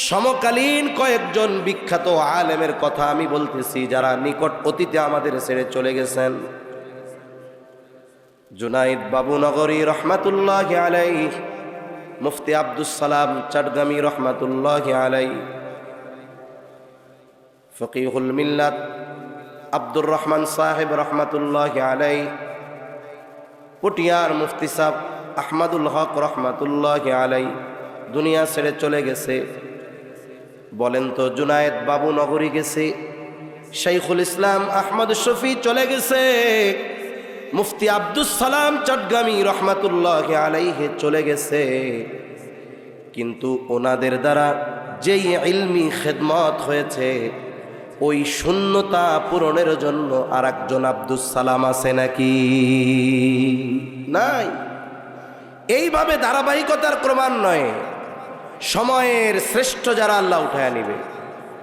সমকালীন কয়েকজন বিখ্যাত আলেমের কথা আমি বলতেছি, যারা নিকট অতীতে আমাদের ছেড়ে চলে গেছেন। জুনাইদ বাবু নগরী রহমাতুল্লাহি আলাইহি, মুফতি আব্দুস সালাম চটগামী রহমাতুল্লাহি আলাইহি, ফকিহুল মিল্লাত আব্দুর রহমান সাহেব রহমাতুল্লাহি আলাইহি, পটিয়ার মুফতি সাহেব আহমদুল হক রহমাতুল্লাহি আলাইহি দুনিয়া ছেড়ে চলে গেছে। বলেন তো জুনায়েদ বাবু নগরী গেছে, শাইখুল ইসলাম আহমদ শফি চলে গেছে, মুফতি আব্দুস সালাম চটগামী রহমাতুল্লাহি আলাইহি চলে গেছে, কিন্তু ওনাদের দ্বারা যেই ইলমি খেদমত হয়েছে ওই শূন্যতা পূরণের জন্য আর একজন আব্দুস সালাম আছে নাকি? নাই। এইভাবে ধারাবাহিকতার ক্রমান্বয়ে সময়ের শ্রেষ্ঠ যারা আল্লাহ উঠায় নিবে।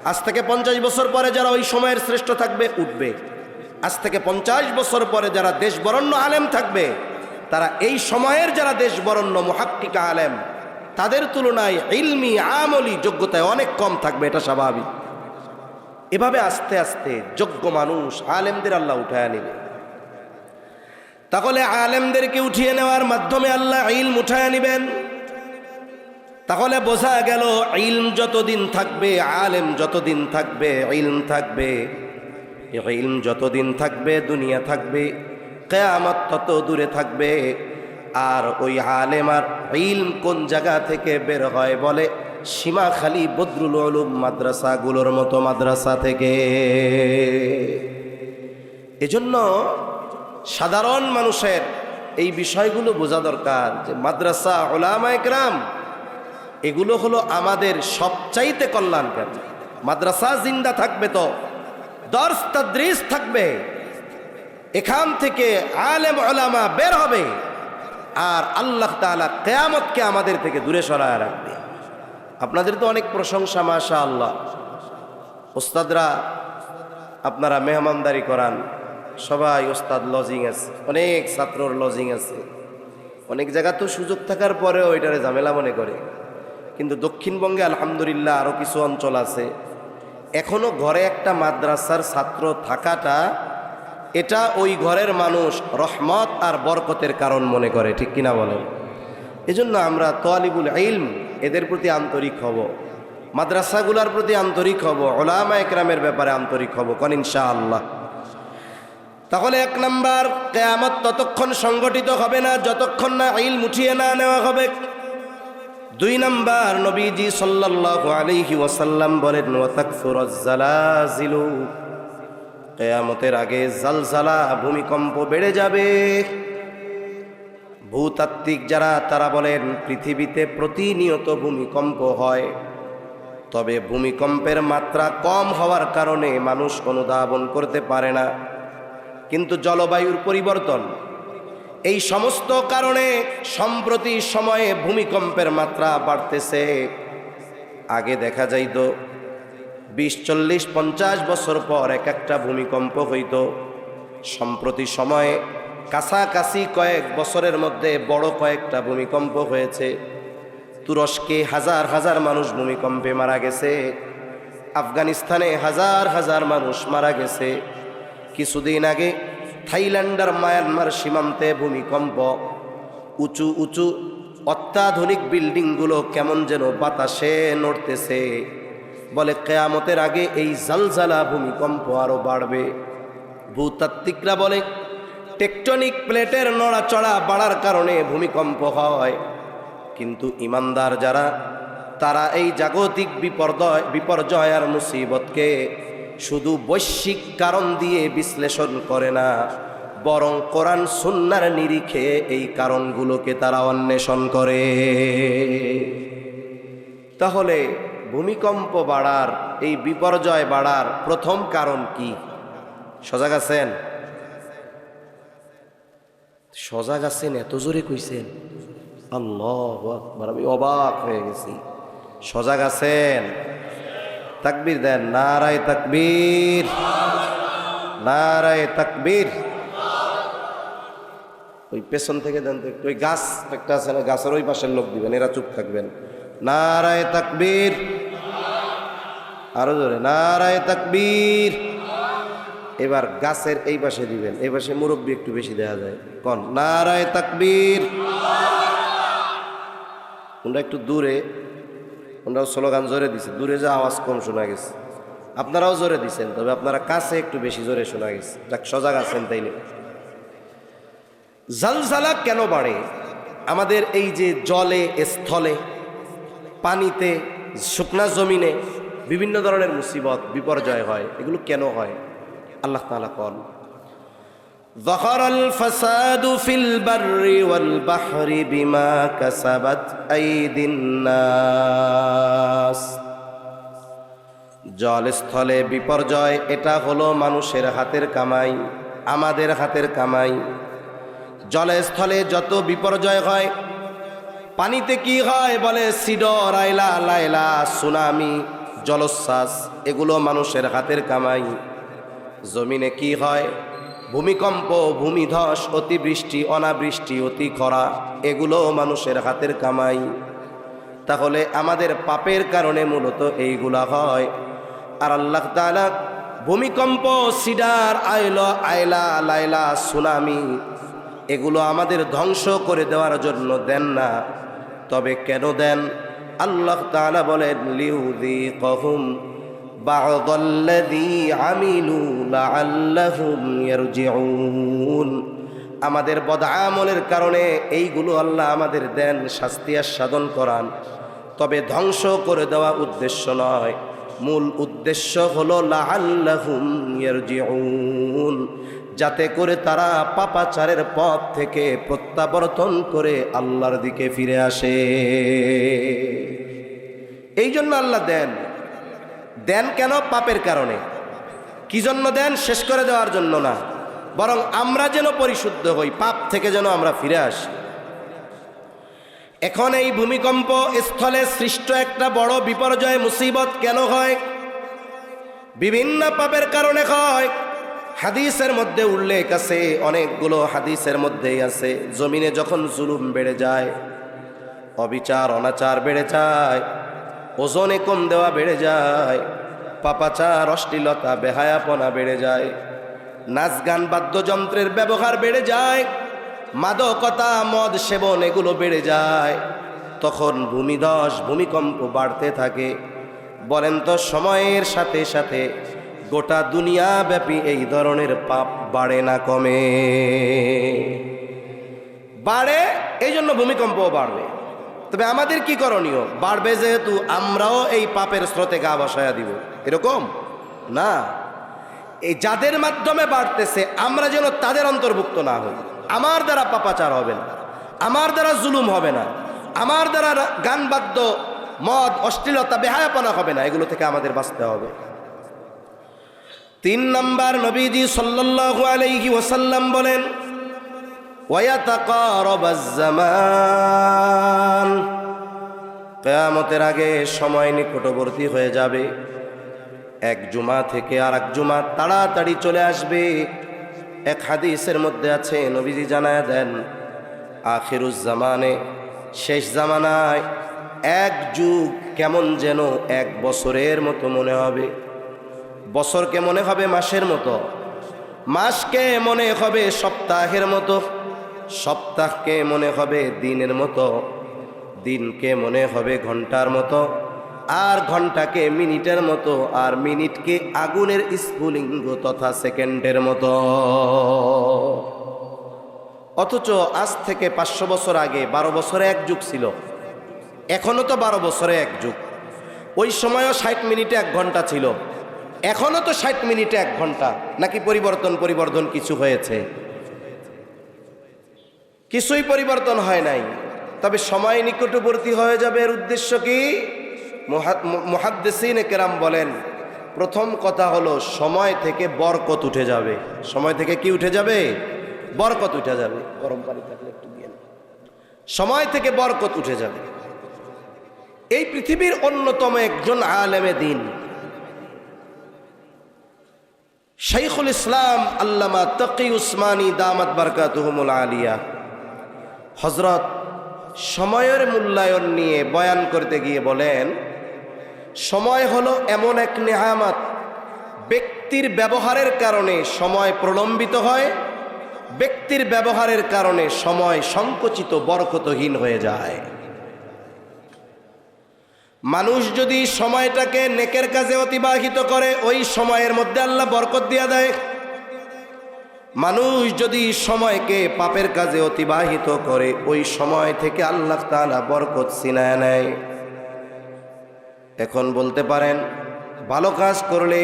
আজ থেকে 50 বছর পরে যারা ওই সময়ের শ্রেষ্ঠ থাকবে উঠবে। আজ থেকে 50 বছর পরে যারা দেশ বরণ্য আলেম থাকবে, তারা এই সময়ের যারা দেশ বরণ্য মুহাক্কিক আলেম তাদের তুলনায় ইলমি আমলি যোগ্যতায় অনেক কম থাকবে, এটা স্বাভাবিক। এভাবে আস্তে আস্তে যোগ্য মানুষ আলেমদের আল্লাহ উঠায় নিবে। তাহলে আলেমদেরকে উঠিয়ে নেওয়ার মাধ্যমে আল্লাহ ইলম উঠায় নিবেন। তাহলে বোঝা গেল ইলম যতদিন থাকবে, আলেম যতদিন থাকবে, ইলম থাকবে। ইলম যতদিন থাকবে দুনিয়া থাকবে, কিয়ামত তত দূরে থাকবে। আর ওই আলেম আর ইলম কোন জায়গা থেকে বের হয়? বলে সীমাখালী বদরুল উলুম মাদ্রাসাগুলোর মতো মাদ্রাসা থেকে। এজন্য সাধারণ মানুষের এই বিষয়গুলো বোঝা দরকার যে মাদ্রাসা উলামায়ে কেরাম এগুলো হলো আমাদের সবচাইতে কল্যাণকারী। মাদ্রাসা জিন্দা থাকবে তো দর্স তাদরিস থাকবে, এখান থেকে আলেম উলামা বের হবে, আর আল্লাহ তাআলা কিয়ামতকে আমাদের থেকে দূরে সরায় রাখবে। আপনাদের তো অনেক প্রশংসা, মাশাআল্লাহ। ওস্তাদরা আপনারা মেহমানদারি করান, সবাই ওস্তাদ লজিং আছে, অনেক ছাত্রর লজিং আছে। অনেক জায়গা তো সুযোগ থাকার পরেও এটারে ঝামেলা মনে করে, কিন্তু দক্ষিণবঙ্গে আলহামদুলিল্লাহ আরও কিছু অঞ্চল আছে এখনো ঘরে একটা মাদ্রাসার ছাত্র থাকাটা এটা ওই ঘরের মানুষ রহমত আর বরকতের কারণ মনে করে, ঠিক কিনা বলেন? এজন্য আমরা তালিবুল ইলম এদের প্রতি আন্তরিক হব, মাদ্রাসাগুলার প্রতি আন্তরিক হব, উলামা একরামের ব্যাপারে আন্তরিক হব, কোন ইনশাআল্লাহ। তাহলে 1 নাম্বার, কিয়ামত ততক্ষণ সংগঠিত হবে না যতক্ষণ না ইলম উঠিয়ে না নেওয়া হবে। 2 নাম্বার, নবীজি সাল্লাল্লাহু আলাইহি ওয়াসাল্লাম বলেন ওয়া তাকসুরুজ জালাজিলু, কিয়ামতের আগে জালজালা ভূমিকম্প বেড়ে যাবে। ভূতাত্ত্বিক যারা তারা বলেন পৃথিবীতে প্রতিনিয়ত ভূমিকম্প হয়, তবে ভূমিকম্পের মাত্রা কম হওয়ার কারণে মানুষ অনুধাবন করতে পারে না, কিন্তু জলবায়ুর পরিবর্তন এই সমস্ত কারণে সম্প্রতি সময়ে ভূমিকম্পের মাত্রা বাড়তেছে। আগে দেখা যাইত 20, 40, 50 বছর পর একটা ভূমিকম্প হইত। সম্প্রতি সময়ে কাছাকাছি কয়েক বছরের মধ্যে বড় কয়েকটা ভূমিকম্প হয়েছে। তুরস্কে হাজার হাজার মানুষ ভূমিকম্পে মারা গেছে, আফগানিস্তানে হাজার হাজার মানুষ মারা গেছে। কিছুদিন আগে থাইল্যান্ড আর মায়ানমার সীমান্তে ভূমিকম্প, উঁচু উঁচু অত্যাধুনিক বিল্ডিংগুলো কেমন যেন বাতাসে নড়তেছে। বলে কিয়ামতের আগে এই জালজালা ভূমিকম্প আরো বাড়বে। ভূতাত্ত্বিকরা বলে টেকটনিক প্লেটের নড়াচড়া বাড়ার কারণে ভূমিকম্প হয়, কিন্তু ইমানদার যারা তারা এই জাগতিক বিপর্যয় আর মুসিবতকে শুধু বৈশ্বিক কারণ দিয়ে বিশ্লেষণ করে না, বরং কোরআন সুন্নাহর নিরিখে এই কারণগুলোকে তারা অন্বেষণ করে। তাহলে ভূমিকম্প বাড়ার, এই বিপর্যয় বাড়ার প্রথম কারণ কি? সজাগ আছেন? সজাগ আছেন? এত জোরে কইছেন, আল্লাহু আকবার, আমি অবাক হয়ে গেছি। সজাগ আছেন? তাকবীর দেন, নারায়ে তাকবীর, নারায়ে তাকবীর। ওই পেছন থেকে দেন তো একটু, ওই গাছ একটা আছে না, গাছের ওই পাশের লোক দিবেন, এরা চুপ থাকবেন। নারায়ে তাকবীর, আরো জোরে, নারায়ে তাকবীর। এবার গাছের এই পাশে দিবেন, এই পাশে মুরব্বী একটু বেশি দেয়া যায়, কোন নারায়ে তাকবীর। ওনারা একটু দূরে, ওনারাও স্লোগান জোরে দিছে, দূরে যে আওয়াজ কম শোনা গেছে, আপনারাও জোরে দিছেন, তবে আপনারা কাছে একটু বেশি জোরে শোনা গেছে। যাক, সজাগ আছেন তাইলে। জালজালা কেন বাড়ে? আমাদের এই যে জলে, স্থলে, পানিতে, শুকনা জমিনে বিভিন্ন ধরনের মুসিবত, বিপর্যয় হয়, এগুলো কেন হয়? আল্লাহ তাআলা বলেন যাহারাল ফাসাদু ফিল বাররি ওয়াল বাহরি বিমা কাসাবাত আইদিন নাস। জল স্থলে বিপর্যয় এটা হলো মানুষের হাতের কামাই, আমাদের হাতের কামাই। জলে স্থলে যত বিপর্যয় হয়, পানিতে কি হয়? বলে সিডর, আইলা, লাইলা, সুনামি, জলোচ্ছ্বাস, এগুলো মানুষের হাতের কামাই। জমিনে কি হয়? ভূমিকম্প, ভূমিধস, অতিবৃষ্টি, অনাবৃষ্টি, অতি খরা, এগুলো মানুষের হাতের কামাই। তাহলে আমাদের পাপের কারণে মূলত এইগুলা হয়। আর আল্লাহ তাআলা ভূমিকম্প, সিডার, আইলা, লাইলা, সুনামি, এগুলো আমাদের ধ্বংস করে দেওয়ার জন্য দেন না। তবে কেন দেন? আল্লাহ তাআলা বলেন লিউযীকাহুম বা'দাল্লাযী আমিলু লাআল্লাহুম ইয়ারজিউন। আমাদের বদআমলের কারণে এইগুলো আল্লাহ আমাদের দেন, শাস্তি আস্বাদন করান, তবে ধ্বংস করে দেওয়া উদ্দেশ্য নয়। মূল উদ্দেশ্য হলো লাআল্লাহুম ইয়ারজিউন, যাতে করে তারা পাপাচারের পথ থেকে প্রত্যাবর্তন করে আল্লাহর দিকে ফিরে আসে। এই জন্য আল্লাহ দেন। দেন কেন? পাপের কারণে। কি জন্য দেন? শেষ করে দেওয়ার জন্য না, বরং আমরা যেন পরিশুদ্ধ হই, পাপ থেকে যেন আমরা ফিরে আসি। এখন এই ভূমিকম্প স্থলে সৃষ্ট একটা বড় বিপর্যয়, মুসিবত কেন হয়? বিভিন্ন পাপের কারণে হয়। হাদিসের মধ্যে উল্লেখ আছে, অনেকগুলো হাদিসের মধ্যেই আছে, জমিনে যখন জুলুম বেড়ে যায়, অবিচার অনাচার বেড়ে যায়, ওজনে কম দেওয়া বেড়ে যায়, পাপাচার অশ্লীলতা বেহায়াপনা বেড়ে যায়, নাচ গান বাদ্যযন্ত্রের ব্যবহার বেড়ে যায়, মাদকতা মদ সেবন এগুলো বেড়ে যায়, তখন ভূমিধস ভূমিকম্প বাড়তে থাকে। বলেন তো সময়ের সাথে সাথে গোটা দুনিয়াব্যাপী এই ধরনের পাপ বাড়ে না কমে? বাড়ে, এই জন্য ভূমিকম্পও বাড়বে। তবে আমাদের কি করণীয়? বাড়বে যেহেতু আমরাও এই পাপের স্রোতে গা ভাসায়া দিব, এরকম না। এই যাদের মাধ্যমে বাড়তেছে আমরা যেন তাদের অন্তর্ভুক্ত না হই। আমার দ্বারা পাপাচার হবে না, আমার দ্বারা জুলুম হবে না, আমার দ্বারা গান বাদ্য মদ অশ্লীলতা বেহায়াপনা হবে না, এগুলো থেকে আমাদের বাঁচতে হবে। 3 নাম্বার, নবীজি সাল্লাল্লাহু আলাইহি ওয়াসাল্লাম বলেন, ওয়ায়াতাকারাবাজ জামান, কিয়ামতের আগে সময় নিকটবর্তী হয়ে যাবে। এক জুমা থেকে আর এক জুমা তাড়াতাড়ি চলে আসবে। এক হাদিসের মধ্যে আছে, নবীজি জানায়া দেন, আখিরুজ জামানে, শেষ জামানায় এক যুগ কেমন যেন 1 বছরের মতো মনে হবে, বছরকে মনে হবে মাসের মতো, মাসকে মনে হবে সপ্তাহের মতো, সপ্তাহকে মনে হবে দিনের মতো, দিনকে মনে হবে ঘন্টার মতো, আর ঘন্টাকে মিনিটের মতো, আর মিনিটকে আগুনের স্ফুলিঙ্গ তথা সেকেন্ডের মতো। অথচ আজ থেকে 500 বছর আগে 12 বছরে এক যুগ ছিল, এখনো তো 12 বছরে এক যুগ। ওই সময়ও 60 মিনিটে 1 ঘন্টা ছিল, এখনো তো 60 মিনিটে 1 ঘন্টা। নাকি পরিবর্তন কিছু হয়েছে? কিছুই পরিবর্তন হয় নাই। তবে সময় নিকটবর্তী হয়ে যাবে, এর উদ্দেশ্য কি? মুহাদ্দিসিনে কেরাম বলেন, প্রথম কথা হলো সময় থেকে বরকত উঠে যাবে। সময় থেকে কি উঠে যাবে? বরকত উঠে যাবে। গরম পানি থাকলে একটু দিয়ে না। সময় থেকে বরকত উঠে যাবে। এই পৃথিবীর অন্যতম একজন আলেমে দিন শাইখুল ইসলাম আল্লামা তাকি উসমানী দামাত বারকাতুহুমুল আলিয়া হযরত সময়ের মূল্যায়ন নিয়ে বয়ান করতে গিয়ে বলেন, সময় হলো এমন এক নেয়ামত, ব্যক্তির ব্যবহারের কারণে সময় প্রলম্বিত হয়, ব্যক্তির ব্যবহারের কারণে সময় সংকুচিত বরকতহীন হয়ে যায়। মানুষ যদি সময়টাকে নেকের কাজে অতিবাহিত করে, ওই সময়ের মধ্যে আল্লাহ বরকত দিয়া দেয়। মানুষ যদি সময়কে পাপের কাজে অতিবাহিত করে, ওই সময় থেকে আল্লাহ তাআলা বরকত ছিনায় নেয়। এখন বলতে পারেন, ভালো কাজ করলে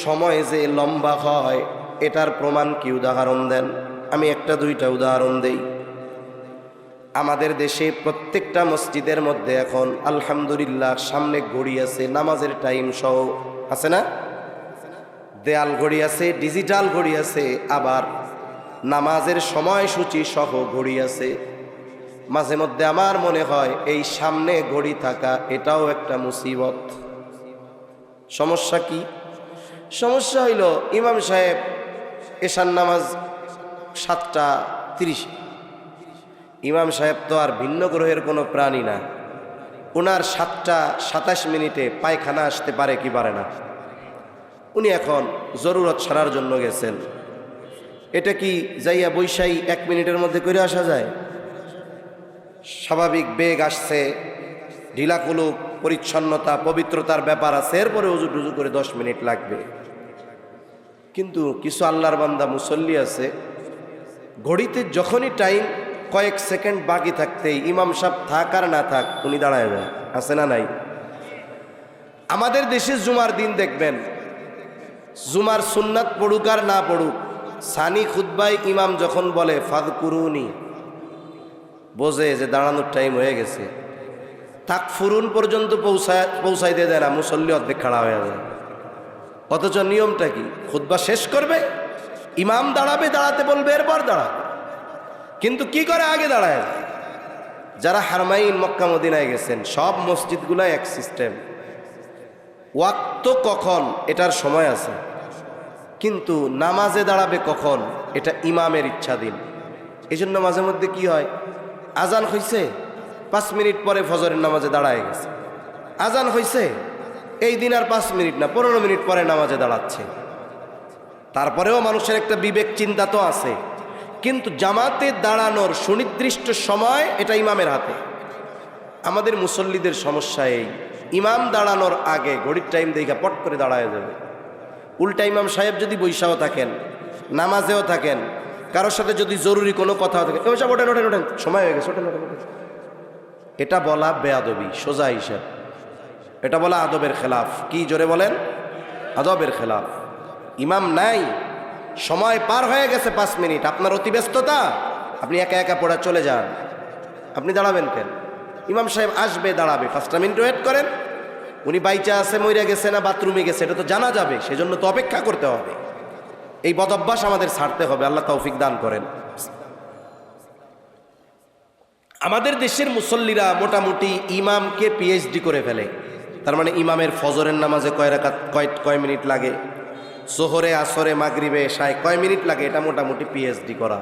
সময় যে লম্বা হয়, এটার প্রমাণ কি? উদাহরণ দেন। আমি 1-2টা উদাহরণ দেই। আমাদের দেশে প্রত্যেকটা মসজিদের মধ্যে এখন আলহামদুলিল্লাহ সামনে ঘড়ি আছে, নামাজের টাইম সহ আছে না? দেয়াল ঘড়ি আছে, ডিজিটাল ঘড়ি আছে, আবার নামাজের সময়সূচি সহ ঘড়ি আছে। মাঝে মধ্যে আমার মনে হয় এই সামনে ঘড়ি থাকা এটাও একটা মুসিবত। সমস্যা কি? সমস্যা হইল ইমাম সাহেব এশার নামাজ 7:30। ইমাম সাহেব তো আর ভিন্ন গ্রহের কোনো প্রাণী না। ওনার 7:27 পায়খানা আসতে পারে কি পারে না? উনি এখন জরুরত সারার জন্য গেছেন। এটা কি যাইয়া বৈশাই 1 মিনিটের মধ্যে করে আসা যায়? স্বাভাবিক বেগ আসছে, ঢিলাকুলুক, পরিচ্ছন্নতা পবিত্রতার ব্যাপার আছে, এরপরে উজু টুজু করে 10 মিনিট লাগবে। কিন্তু কিছু আল্লাহর বান্দা মুসল্লি আছে, ঘড়িতে যখনই টাইম কয়েক সেকেন্ড বাকি থাকতেই ইমাম সাহেব থাক আর না থাক উনি দাঁড়ায় যায়। আছে না নাই? আমাদের দেশে জুমার দিন দেখবেন, জুমার সুন্নাত পড়ুক আর না পড়ুক, সানি খুতবায় ইমাম যখন বলে ফাযকুরুনি, বোঝে যে দাঁড়ানোর টাইম হয়ে গেছে। তাকফুরুন পর্যন্ত পৌঁছাইতে দেয় না, মুসল্লি অর্ধেক খাড়া হয়ে যায়। অথচ নিয়মটা কি? খুতবা শেষ করবে, ইমাম দাঁড়াবে, দাঁড়াতে বলবে, এরপর দাঁড়াবে। কিন্তু কি করে? আগে দাঁড়ায় যায়। যারা হারমাইন মক্কা মদিনায় গেছেন, সব মসজিদগুলো এক সিস্টেম। ওয়াক্ত কখন এটার সময় আছে, কিন্তু নামাজে দাঁড়াবে কখন এটা ইমামের ইচ্ছাধীন। এই জন্য মাঝে মধ্যে কি হয়, আজান হইছে 5 মিনিট পরে ফজরের নামাজে দাঁড়ায় গেছে, আজান হইছে এই দিন আর 5 মিনিট না 15 মিনিট পরে নামাজে দাঁড়াচ্ছে। তারপরেও মানুষের একটা বিবেক চিন্তা তো আছে, কিন্তু জামাতে দাঁড়ানোর সুনির্দিষ্ট সময় এটা ইমামের হাতে। আমাদের মুসল্লিদের সমস্যা এই, ইমাম দাঁড়ানোর আগে ঘড়ির টাইম দেখে পট করে দাঁড়ায় যাবে। উল্টা ইমাম সাহেব যদি বৈশাও থাকেন, নামাজেও থাকেন, কারোর সাথে যদি জরুরি কোনো কথা থাকে, ওঠেন ওঠেন ওঠেন সময় হয়ে গেছে, ওঠেন ওঠেন ওঠেন, এটা বলা বেয়াদবি সোজা হিসাব, এটা বলা আদবের খেলাফ। কি জোরে বলেন? আদবের খেলাফ। ইমাম নাই, সময় পার হয়ে গেছে 5 মিনিট, আপনার অতি ব্যস্ততা, আপনি একা একা পড়া চলে যান, আপনি দাঁড়াবেন কেন? ইমাম সাহেব আসবে, দাঁড়াবে, 5টা মিনিট ওয়েট করেন। উনি বাইচা আছে, মইরা গেছে না বাথরুমে গেছে এটা তো জানা যাবে, সেজন্য তো অপেক্ষা করতে হবে। এই বদ অভ্যাস আমাদের ছাড়তে হবে, আল্লাহ তৌফিক দান করেন। আমাদের দেশের মুসল্লিরা মোটামুটি ইমামকে পিএইচডি করে ফেলে। তার মানে ইমামের ফজরের নামাজে কয় মিনিট লাগে, জোহরে আসরে মাগরিবে এশায় কয় মিনিট লাগে, এটা মোটামুটি পিএইচডি করা।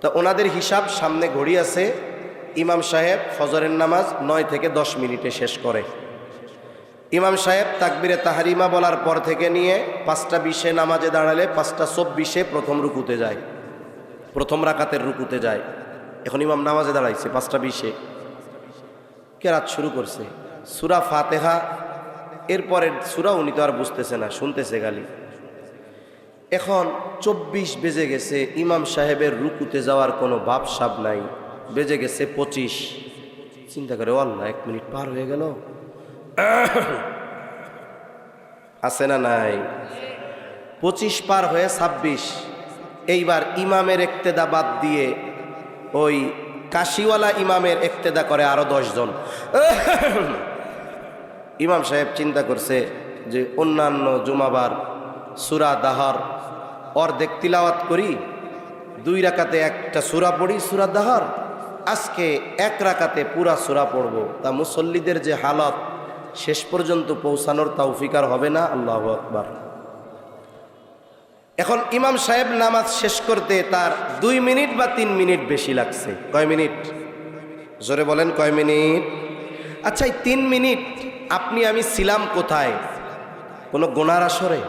তা ওনাদের হিসাব, সামনে ঘড়ি আছে, ইমাম সাহেব ফজরের নামাজ 9 থেকে 10 মিনিটে শেষ করে। ইমাম সাহেব তাকবিরে তাহরিমা বলার পর থেকে নিয়ে 5টা 20-এ নামাজে দাঁড়ালে 5টা 24-এ প্রথম রুকুতে যায়, প্রথম রাকাতের রুকুতে যায়। এখন ইমাম নামাজে দাঁড়াইছে 5টা 20-এ, কেরাত শুরু করছে, সূরা ফাতিহা, এরপরের সূরা উনি তো আর বুঝতেছে না, শুনতেছে গালি। এখন 24 বেজে গেছে, ইমাম সাহেবের রুকুতে যাওয়ার কোনো ভাবসাব নাই, বেজে গেছে 25। চিন্তা করে, ও আল্লাহ 1 মিনিট পার হয়ে গেল, আছে না নাই? 25 পার হয়ে 26। এইবার ইমামের ইক্তেদা বাদ দিয়ে ওই কাশিওয়ালা ইমামের ইক্তেদা করে আরো 10 জন। ইমাম সাহেব চিন্তা করছে যে অন্যান্য জুমাবার সূরা দাহর অর্ধেক তিলাওয়াত করি, 2 রাকাতে একটা সূরা পড়ি সূরা দাহর, আজকে 1 রাকাতে পুরা সূরা পড়ব। তা মুসল্লিদের যে হালত, শেষ পর্যন্ত পৌঁছানোর তৌফিক আর হবে না। আল্লাহু আকবার। এখন ইমাম সাহেব নামাজ শেষ করতে তার 2 মিনিট বা 3 মিনিট বেশি লাগছে। কয় মিনিট? জোরে বলেন, কয় মিনিট? আচ্ছা, এই 3 মিনিট আপনি আমি ছিলাম কোথায়? কোনো গুনার আসরে?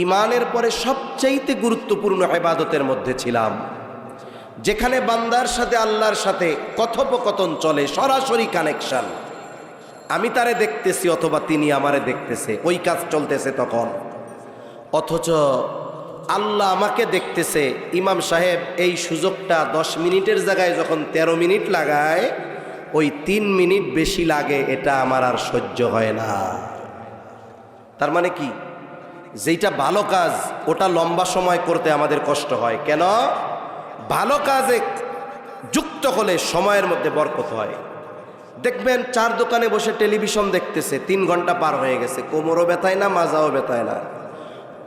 ইমানের পরে সবচাইতে গুরুত্বপূর্ণ ইবাদতের মধ্যে ছিলাম, যেখানে বান্দার সাথে আল্লাহর সাথে কথোপকথন চলে, সরাসরি কানেকশন। আমি তারে দেখতেছি অথবা তিনি আমারে দেখতেছে, ওই কাজ চলতেছে তখন। অথচ আল্লাহ আমাকে দেখতেছে। ইমাম সাহেব এই সুযোগটা 10 মিনিটের জায়গায় যখন 13 মিনিট লাগায়, ওই 3 মিনিট বেশি লাগে, এটা আমার আর সহ্য হয় না। তার মানে কি? যেটা ভালো কাজ ওটা লম্বা সময় করতে আমাদের কষ্ট হয় কেন? ভালো কাজে যুক্ত হলে সময়ের মধ্যে বরকত হয়। দেখবেন 4 দোকানে বসে টেলিভিশন দেখতেছে, 3 ঘন্টা পার হয়ে গেছে, কোমরও ব্যথায় না, মাজাও ব্যথায় না,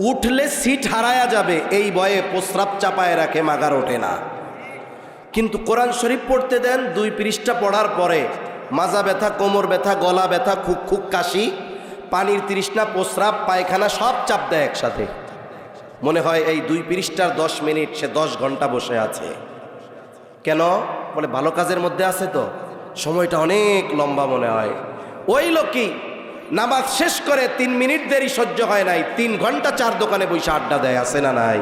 উঠলে সিট হারায়া যাবে এই ভয়ে প্রস্রাব চাপায় রাখে, মাগার ওঠে না। কিন্তু কোরআন শরীফ পড়তে দেন, 2 পৃষ্ঠা পড়ার পরে মাজা ব্যথা, কোমর ব্যথা, গলা ব্যথা, খুক খুক কাশি, পানির তৃষ্ণা, প্রস্রাব, পায়খানা সব চাপ দেয় একসাথে। মনে হয় এই 2 পৃষ্ঠার 10 মিনিট সে 10 ঘন্টা বসে আছে। কেন? বলে ভালো কাজের মধ্যে আছে তো, সময়টা অনেক লম্বা মনে হয়। ওই লোকই নামাজ শেষ করে 3 মিনিট দেরি সহ্য হয় নাই, 3 ঘন্টা 4 দোকানে বসে আড্ডা দেয়, আছে না নাই?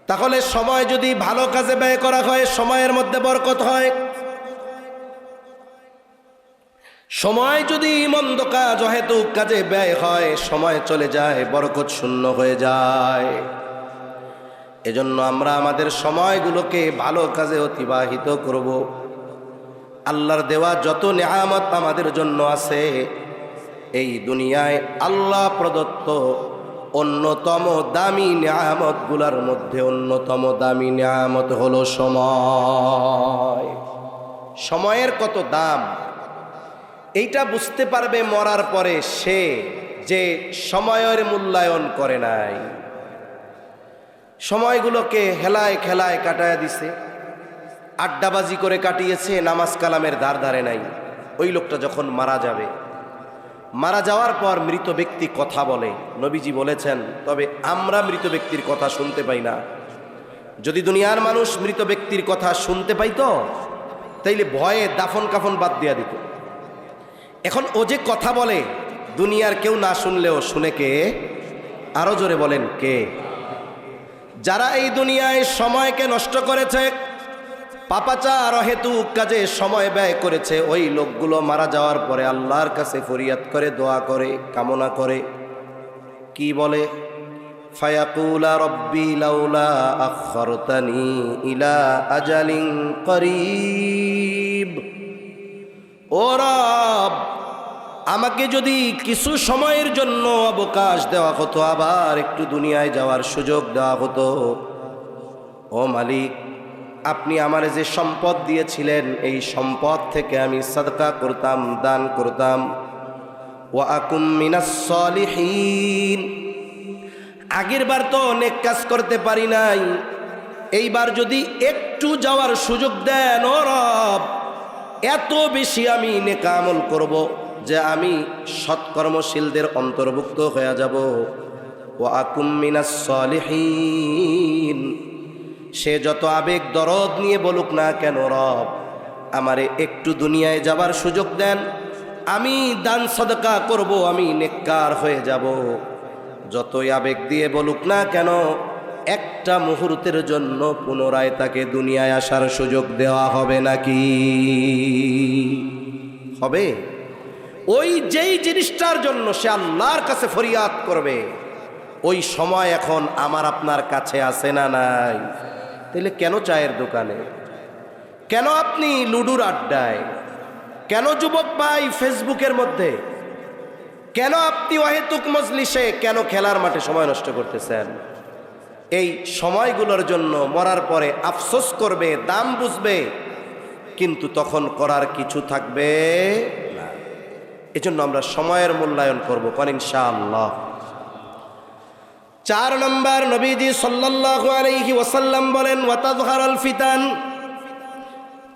তাহলে সময় যদি ভালো কাজে ব্যয় করা হয়, সময়ের মধ্যে বরকত হয়। সময় যদি মন্দ কাজ অহেতুক কাজে ব্যয় হয়, সময় চলে যায়, বরকত শূন্য হয়ে যায়। এজন্য আমরা আমাদের সময়গুলোকে ভালো কাজে অতিবাহিত করব। আল্লাহর দেওয়া যত নেয়ামত আমাদের জন্য আছে, এই দুনিয়ায় আল্লাহ প্রদত্ত অন্যতম দামি নেয়ামতগুলোর মধ্যে অন্যতম দামি নেয়ামত হলো সময়। সময়ের কত দাম এইটা বুঝতে পারবে মরার পরে সে, যে সময়ের মূল্যায়ন করে নাই, সময়গুলোকে হেলায় খেলায় কাটায় দিছে, আড্ডাবাজি করে কাটিয়েছে, নামাজ কালামের ধার ধারে নাই। ওই লোকটা যখন মারা যাবে, মারা যাওয়ার পর মৃত ব্যক্তি কথা বলে, নবীজি বলেছেন, তবে আমরা মৃত ব্যক্তির কথা শুনতে পাই না। যদি দুনিয়ার মানুষ মৃত ব্যক্তির কথা শুনতে পাইতো তাইলে ভয়ে দাফন কাফন বাদ দিয়া দিত। এখন ও যে কথা বলে দুনিয়ার কেউ না শুনলেও শুনে কে? আরো জোরে বলেন কে? যারা এই দুনিয়ায় সময়কে নষ্ট করেছে, পাপাচার অহেতুক কাজে সময় ব্যয় করেছে, ওই লোকগুলো মারা যাওয়ার পরে আল্লাহর কাছে ফরিয়াদ করে, দোয়া করে, কামনা করে, কি বলে? ফায়াকুলা রব্বি লাউলা আখরতানি ইলা আজালিন করিব, ও রব, আমাকে যদি কিছু সময়ের জন্য অবকাশ দেওয়া হতো, আবার একটু দুনিয়ায় যাওয়ার সুযোগ দেওয়া হতো। ও মালিক, আপনি আমার যে সম্পদ দিয়েছিলেন এই সম্পদ থেকে আমি সাদকা করতাম, দান করতাম। ওয়া আকুম মিনাস সলিহিন, আগের বার তো অনেক কাজ করতে পারি নাই, এইবার যদি একটু যাওয়ার সুযোগ দেন ও রব, এত বেশি আমি নেক আমল করব যে আমি সৎকর্মশীলদের অন্তর্ভুক্ত হয়ে যাব। ওয়া আকুম মিনাস সলিহিন, সে যত আবেগ দরদ নিয়ে বলুক না কেন, রব আমারে একটু দুনিয়ায় যাবার সুযোগ দেন, আমি দান সদকা করব, আমি নেককার হয়ে যাব। যতই আবেগ দিয়ে বলুক না কেন, একটা মুহূর্তের জন্য পুনরায় তাকে দুনিয়ায় আসার সুযোগ দেওয়া হবে নাকি? হবে। ওই যেই জিনিসটার জন্য সে আল্লাহর কাছে ফরিয়াদ করবে, ওই সময় এখন আমার আপনার কাছে আছে না নাই? তাহলে কেন চায়ের দোকানে, কেন আপনি লুডুর আড্ডায়, কেন যুবক ভাই ফেসবুকের মধ্যে, কেন আপনি অহেতুক মজলিসে, কেন খেলার মাঠে সময় নষ্ট করতেছেন? এই সময়গুলোর জন্য মরার পরে আফসোস করবে, দাম বুঝবে, কিন্তু তখন করার কিছু থাকবে না। এজন্য আমরা সময়ের মূল্যায়ন করবো, কারণ ইনশাআল্লাহ। 4 নম্বর, নবীজি সাল্লাল্লাহু আলাইহি ওয়াসাল্লাম বলেন, ওয়াতাযহারুল ফিতান,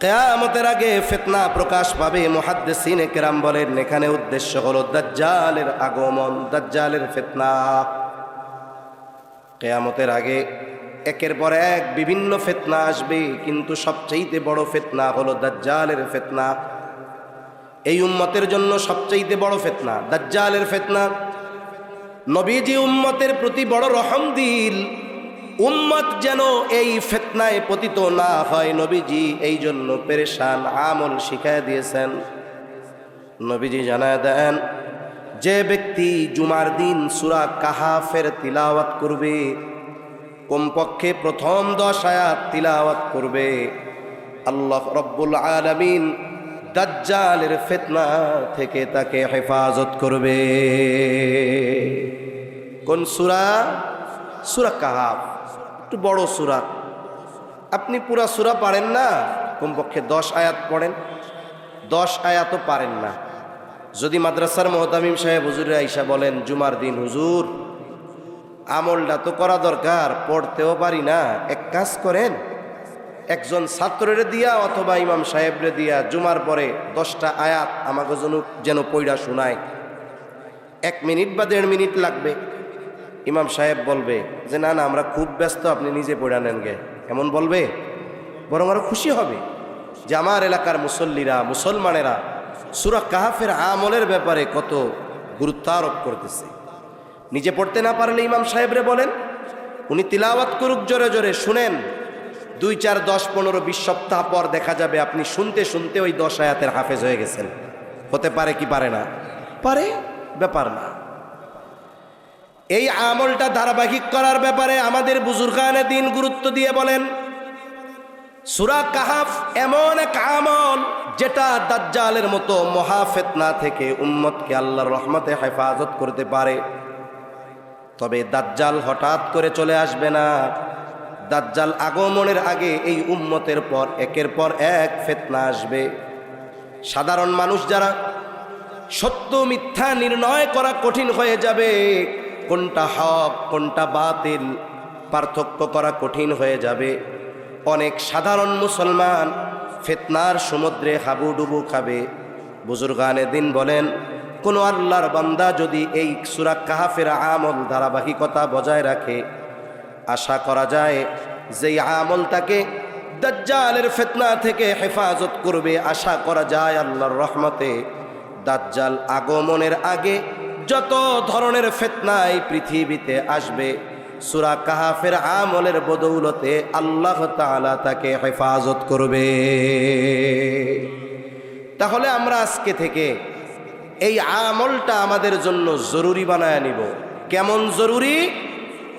কিয়ামতের আগে ফিতনা প্রকাশ পাবে। মুহাদ্দিসিনে কেরাম বলেন এখানে উদ্দেশ্য হলো দাজ্জালের আগমন, দাজ্জালের ফিতনা। কিয়ামতের আগে একের পর এক বিভিন্ন ফিতনা আসবে, কিন্তু সবচেয়ে বড় ফিতনা হলো দাজ্জালের ফিতনা। এই উম্মতের জন্য সবচেয়ে বড় ফিতনা দাজ্জালের ফিতনা। নবীজি উম্মতের প্রতি বড় রহম দিল, উম্মত যেন এই ফিতনায় পতিত না হয়, নবীজি এই জন্য পেরেশান আমল শিখায় দিয়েছেন। নবীজি জানায় দেন, যে ব্যক্তি জুমার দিন সূরা কাহাফের তিলাওয়াত করবে, কমপক্ষে প্রথম 10 আয়াত তিলাওয়াত করবে, আল্লাহ রব্বুল আলামিন দাজ্জালের ফিতনা থেকে তাকে হেফাজত করবে। কোন সূরা? সূরা কাহাফ, একটু বড় সূরা। আপনি পুরা সূরা পারেন না, কমপক্ষে 10 আয়াত পড়েন। 10 আয়াতও পারেন না, যদি মাদ্রাসার মুহতামিম সাহেব হুজুরে আইসা বলেন, জুমার দিন হুজুর আমলটা তো করা দরকার, পড়তেও পারি না, এক কাজ করেন, একজন ছাত্রের দিয়া অথবা ইমাম সাহেবরে দিয়া জুমার পরে 10টা আয়াত আমাকে যেন পড়া শোনায়। 1 মিনিট বা 1.5 মিনিট লাগবে। ইমাম সাহেব বলবে যে না না, আমরা খুব ব্যস্ত, আপনি নিজে পড়া নেন গে, এমন বলবে? বরং আরো খুশি হবে যে আমার এলাকার মুসল্লিরা, মুসলমানেরা সূরা কাহাফের আমলের ব্যাপারে কত গুরুত্ব আরোপ করতেছে। নিজে পড়তে না পারলে ইমাম সাহেবরে বলেন, উনি তিলাওয়াত করুক জোরে জোরে, শুনেন। 2, 4, 10, 15, 20 সপ্তাহ পর দেখা যাবে আপনি শুনতে শুনতে ওই 10 আয়াতের হাফেজ হয়ে গেছেন। হতে পারে কি পারে না? পারে, ব্যাপার না। এই আমলটা ধারাবাহিক করার ব্যাপারে আমাদের বুজুর্গানে দিন গুরুত্ব দিয়ে বলেন, সূরা কাহাফ এমন এক আমল যেটা দাজ্জালের মতো মহা ফিতনা থেকে উম্মতকে আল্লাহর রহমতে হেফাজত করতে পারে। তবে দাজ্জাল হঠাৎ করে চলে আসবে না। দাজ্জাল আগমনের আগে এই উম্মতের পর একের পর এক ফিতনা আসবে। সাধারণ মানুষ যারা, সত্য মিথ্যা নির্ণয় করা কঠিন হয়ে যাবে, কোনটা হক কোনটা বাতিল পার্থক্য করা কঠিন হয়ে যাবে। অনেক সাধারণ মুসলমান ফিতনার সমুদ্রে হাবুডুবু খাবে। বুজুর্গানে দিন বলেন, কোন আল্লাহর বান্দা যদি এই সূরা কাহফের আমল ধারাবাহিকতা বজায় রাখে, আশা করা যায় যে আমল তাকে দাজ্জালের ফিতনা থেকে হেফাজত করবে। আশা করা যায় আল্লাহর রহমতে দাজ্জাল আগমনের আগে যত ধরনের ফিতনা এই পৃথিবীতে আসবে, সূরা কাহফের আমলের বদৌলতে আল্লাহ তাআলা তাকে হেফাজত করবে। তাহলে আমরা আজকে থেকে এই আমলটা আমাদের জন্য জরুরি বানায় নিব। কেমন জরুরি?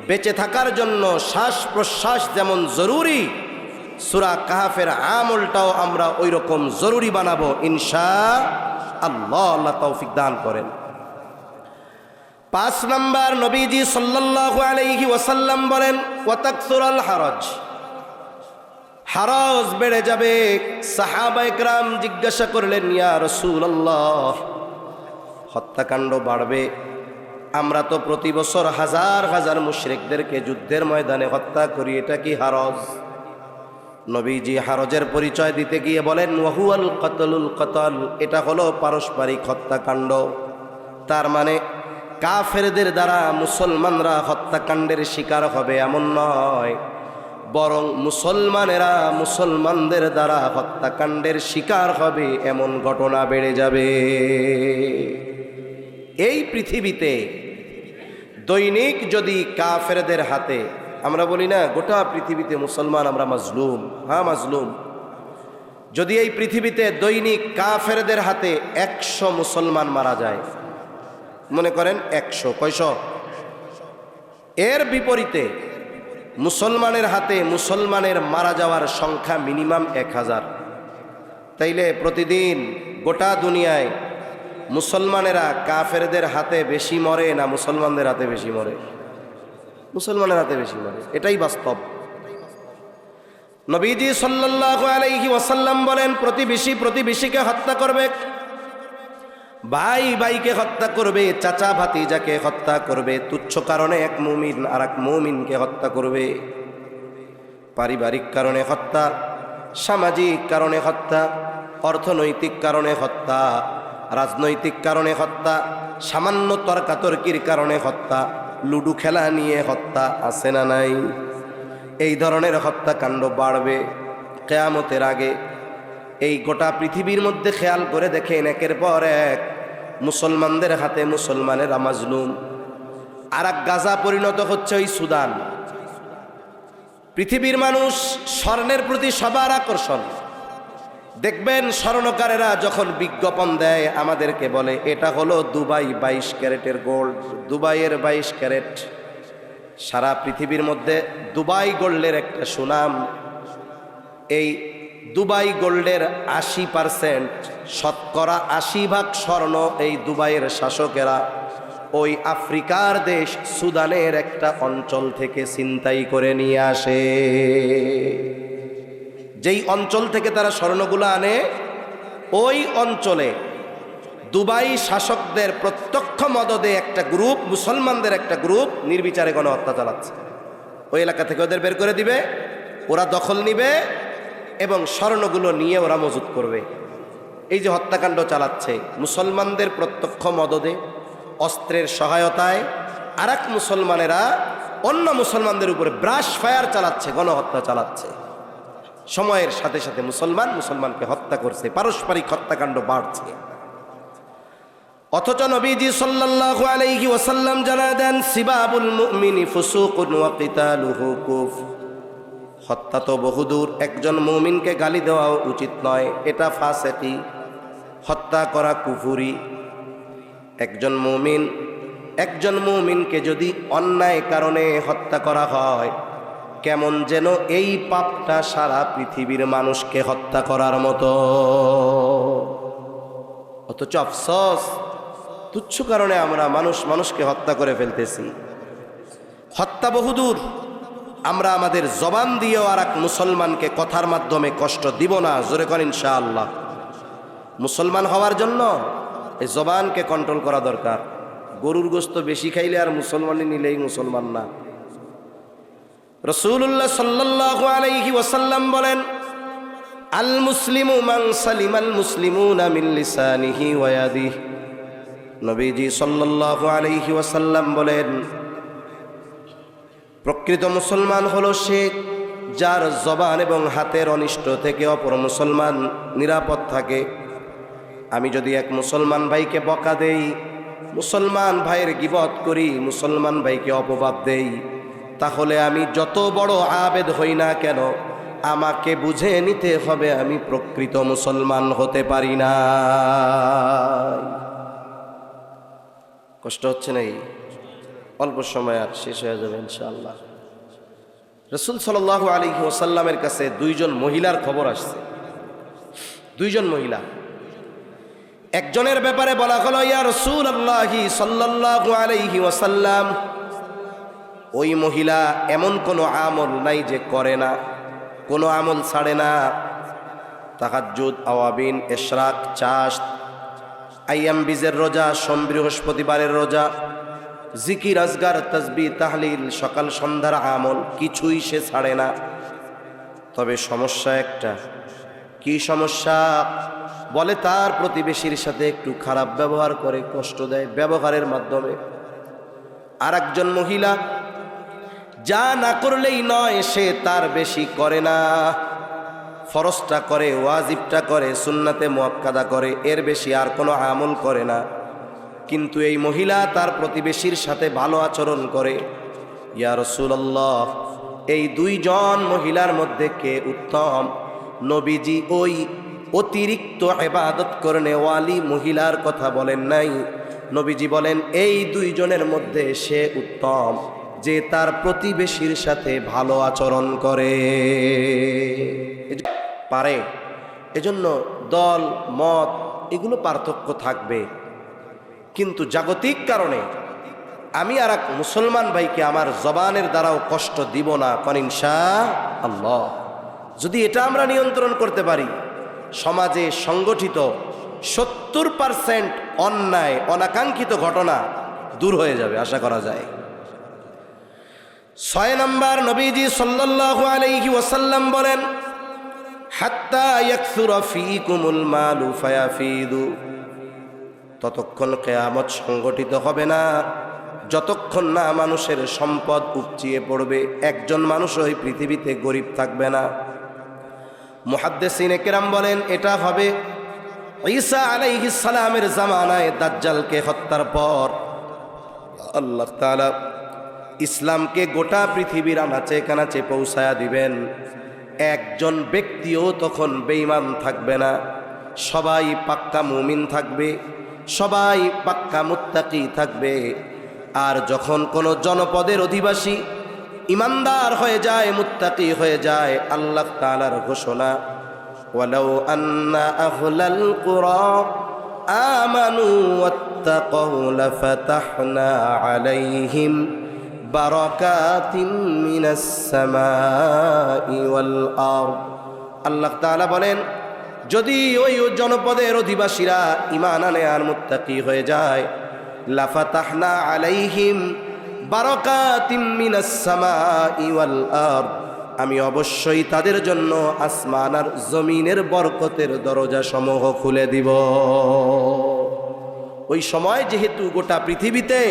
বেঁচে থাকার জন্য শ্বাস প্রশ্বাস যেমন জরুরি, সূরা কাহফের আমলটাও আমরা ওই রকম জরুরি বানাবো ইনশাআল্লাহ। আল্লাহ তৌফিক দান করেন। 5 নাম্বার, নবীজি সাল্লাল্লাহু আলাইহি ওয়াসাল্লাম বলেন ওয়াতাকসুরাল হারাজ, হারাজ বেড়ে যাবে। সাহাবায়ে কেরাম জিজ্ঞাসা করলেন, ইয়া রাসূলুল্লাহ, হত্যাকাণ্ড বাড়বে। আমরা তো প্রতি বছর হাজার হাজার মুশরিকদেরকে যুদ্ধের ময়দানে হত্যা করি, এটা কি হারজ? নবীজি হারজের পরিচয় দিতে গিয়ে বলেন ওয়াহুয়াল কতলুল কতল, এটা হলো পারস্পরিক হত্যাকাণ্ড। তার মানে কাফেরদের দ্বারা মুসলমানরা হত্যাকাণ্ডের শিকার হবে এমন নয়, বরং মুসলমানেরা মুসলমানদের দ্বারা হত্যাকাণ্ডের শিকার হবে এমন ঘটনা বেড়ে যাবে। এই পৃথিবীতে দৈনিক যদি কাফেরদের হাতে, আমরা বলি না গোটা পৃথিবীতে মুসলমান আমরা মাজলুম, হ্যাঁ মাজলুম, যদি এই পৃথিবীতে দৈনিক কাফেরদের হাতে 100 মুসলমান মারা যায়, মনে করেন 100, কয়শো? এর বিপরীতে মুসলমানের হাতে মুসলমানের মারা যাওয়ার সংখ্যা মিনিমাম 1000। তাইলে প্রতিদিন গোটা দুনিয়ায় মুসলমানেরা কাফেরদের হাতে বেশি মরে না মুসলমানদের হাতে বেশি মরে? মুসলমানের হাতে বেশি মরে, এটাই বাস্তব। নবীজি সাল্লাল্লাহু আলাইহি ওয়াসাল্লাম বলেন প্রতিবেশী প্রতিবেশীকে হত্যা করবে, ভাই ভাইকে হত্যা করবে, চাচা ভাতিজাকে হত্যা করবে, তুচ্ছ কারণে এক মুমিন আর এক মুমিনকে হত্যা করবে, পারিবারিক কারণে হত্যা, সামাজিক কারণে হত্যা, অর্থনৈতিক কারণে হত্যা, রাজনৈতিক কারণে হত্যা, সামান্য তর্কাতর্কির কারণে হত্যা, লুডু খেলা নিয়ে হত্যা, আছে না নাই? এই ধরনের হত্যাকাণ্ড বাড়বে কিয়ামতের আগে। এই গোটা পৃথিবীর মধ্যে খেয়াল করে দেখেন, একের পর এক মুসলমানদের হাতে মুসলমানেরা মাজলুম। আর এক গাজা পরিণত হচ্ছে ওই সুদান। পৃথিবীর মানুষ স্বর্ণের প্রতি সবার আকর্ষণ। দেখবেন স্বর্ণকারেরা যখন বিজ্ঞাপন দেয় আমাদেরকে বলে এটা হলো দুবাই 22 ক্যারেটের গোল্ড, দুবাইয়ের 22 ক্যারেট। সারা পৃথিবীর মধ্যে দুবাই গোল্ডের একটা সুনাম। এই দুবাই গোল্ডের 80%, শতকরা 80 ভাগ স্বর্ণ এই দুবাইয়ের শাসকেরা ওই আফ্রিকার দেশ সুদানের একটা অঞ্চল থেকে ছিনতাই করে নিয়ে আসে। যেই অঞ্চল থেকে তারা স্বর্ণগুলো আনে, ওই অঞ্চলে দুবাই শাসকদের প্রত্যক্ষ মদদে একটা গ্রুপ, মুসলমানদের একটা গ্রুপ নির্বিচারে গণহত্যা চালাচ্ছে। ওই এলাকা থেকে ওদের বের করে দিবে, ওরা দখল নিবে এবং স্বর্ণগুলো নিয়ে ওরা মজুত করবে। এই যে হত্যাকাণ্ড চালাচ্ছে মুসলমানদের প্রত্যক্ষ মদদে, অস্ত্রের সহায়তায়, আর এক মুসলমানেরা অন্য মুসলমানদের উপরে ব্রাশ ফায়ার চালাচ্ছে, গণহত্যা চালাচ্ছে। সময়ের সাথে সাথে মুসলমান মুসলমানকে হত্যা করছে, পারস্পরিক হত্যাকাণ্ড বাড়ছে। অথচ নবীজি সাল্লাল্লাহু আলাইহি ওয়াসাল্লাম জানায় দেন সিবাবুল মুমিনি ফুসুকুন ওয়া কিতালুহু কুফর। হত্যা তো বহুদূর, একজন মুমিনকে গালি দেওয়া উচিত নয়, এটা ফাসিকি, হত্যা করা কুফরি। একজন মুমিনকে যদি অন্যায় কারণে হত্যা করা হয়, কেমন যেন এই পাপটা সারা পৃথিবীর মানুষকে হত্যা করার মতো। অথচ আফসোস, তুচ্ছ কারণে আমরা মানুষকে হত্যা করে ফেলতেছি। হত্যা বহুদূর, আমরা আমাদের জবান দিয়েও আর এক মুসলমানকে কথার মাধ্যমে কষ্ট দিব না। জোরে করেন ইনশাআল্লাহ। মুসলমান হওয়ার জন্য এই জবানকে কন্ট্রোল করা দরকার। গরুর গোশত বেশি খাইলে আর মুসলমানই নিলেই মুসলমান না। রাসূলুল্লাহ সাল্লাল্লাহু আলাইহি ওয়াসাল্লাম বলেন আল মুসলিমু মান সালিমাল মুসলিমুনা মিন লিসানিহি ওয়া ইয়াদিহি। নবীজি সাল্লাল্লাহু আলাইহি ওয়াসাল্লাম বলেন, প্রকৃত মুসলমান হলো সে যার জবান এবং হাতের অনিষ্ট থেকে অপর মুসলমান নিরাপদ থাকে। আমি যদি এক মুসলমান ভাইকে বকা দেই, মুসলমান ভাইয়ের গীবত করি, মুসলমান ভাইকে অপবাদ দেই, তাহলে আমি যত বড় আবেদ হই না কেন, আমাকে বুঝে নিতে হবে আমি প্রকৃত মুসলমান হতে পারি না। কষ্ট হচ্ছে নাকি? অল্প সময় আর শেষ হয়ে যাবে ইনশাআল্লাহ। রাসূল সাল্লাল্লাহু আলাইহি ওয়াসাল্লামের কাছে দুইজন মহিলার খবর আসছে। দুইজন মহিলা, একজনের ব্যাপারে বলা হলো, ইয়া রাসূলুল্লাহ সাল্লাল্লাহু আলাইহি ওয়াসাল্লাম, ওই মহিলা এমন কোনো আমল নাই যে করে না, কোনো আমল ছাড়ে না। তাহাজ্জুদ, আওয়াবিন, ইশরাক, চাশ, আইয়াম বীজের রোজা, সোম বৃহস্পতিবারের রোজা, জিকির, আজগার, তাসবিহ, তাহলিল, সকাল সন্ধ্যার আমল কিছুই সে ছাড়ে না। তবে সমস্যা একটা। কি সমস্যা? বলে তার প্রতিবেশীর সাথে একটু খারাপ ব্যবহার করে, কষ্ট দেয় ব্যবহারের মাধ্যমে। আর একজন মহিলা যা না করলেই নয়, সে তার বেশি করে না। ফরজটা করে, ওয়াজিবটা করে, সুন্নাতে মুআক্কাদা করে, এর বেশি আর কোনো আমল করে না। কিন্তু এই মহিলা তার প্রতিবেশীর সাথে ভালো আচরণ করে। ইয়া রাসূলুল্লাহ, এই দুইজন মহিলার মধ্যে কে উত্তম? নবীজি ওই অতিরিক্ত ইবাদত করনেওয়ালি মহিলার কথা বলেন নাই। নবীজি বলেন এই দুইজনের মধ্যে সে উত্তম যে তার প্রতিবেশীর সাথে ভালো আচরণ করে পারে। এজন্য দল মত এগুলো পার্থক্য থাকবে, কিন্তু জাগতিক কারণে আমি আর এক মুসলমান ভাইকে আমার জবানের দ্বারাও কষ্ট দিব না, কোন ইনশাআল্লাহ। যদি এটা আমরা নিয়ন্ত্রণ করতে পারি, সমাজে সংগঠিত 70% অন্যায় অনাকাঙ্ক্ষিত ঘটনা দূর হয়ে যাবে, আশা করা যায়। 6 নম্বর, নবীজি সাল্লাল্লাহু আলাইহি ওয়াসাল্লাম বলেন, হাত্তা ইয়াকসুরা ফীকুমুল মালু ফায়াফিদু, ততক্ষণ কিয়ামত সংগঠিত হবে না যতক্ষণ না মানুষের সম্পদ উপচিয়ে পড়বে, একজন মানুষ ওই পৃথিবীতে গরিব থাকবে না। মুহাদ্দিসিনে কেরাম বলেন এটা হবে ঈসা আলাইহিস সালামের জামানায়, দাজ্জালকে হত্যার পর আল্লাহ তাআলা ইসলামকে গোটা পৃথিবীর আনাচে কানাচে পৌঁছায়া দিবেন। একজন ব্যক্তিও তখন বেঈমান থাকবে না, সবাই পাক্কা মুমিন থাকবে, সবাই পাক্কা মুত্তাকি থাকবে। আর যখন কোনো জনপদের অধিবাসী ইমানদার হয়ে যায়, মুত্তাকি হয়ে যায়, আল্লাহ তাআলার ঘোষণা, ওয়ালাউ আন্না আহলাল কুরা আমানু ওয়াত্তাকাউ লাফাতাহনা আলাইহিম বারাকাতিন মিনাস সামাই ওয়াল আরদ। আল্লাহ তাআলা বলেন, যদি ওই জনপদের অধিবাসীরা ঈমান আনে আর মুত্তাকি হয়ে যায়, লাফাতাহনা আলাইহিম বারাকাতিন মিনাস সামাই ওয়াল আরদ, আমি অবশ্যই তাদের জন্য আসমান আর জমিনের বরকতের দরজা সমূহ খুলে দিব। ওই সময় যেহেতু গোটা পৃথিবীতে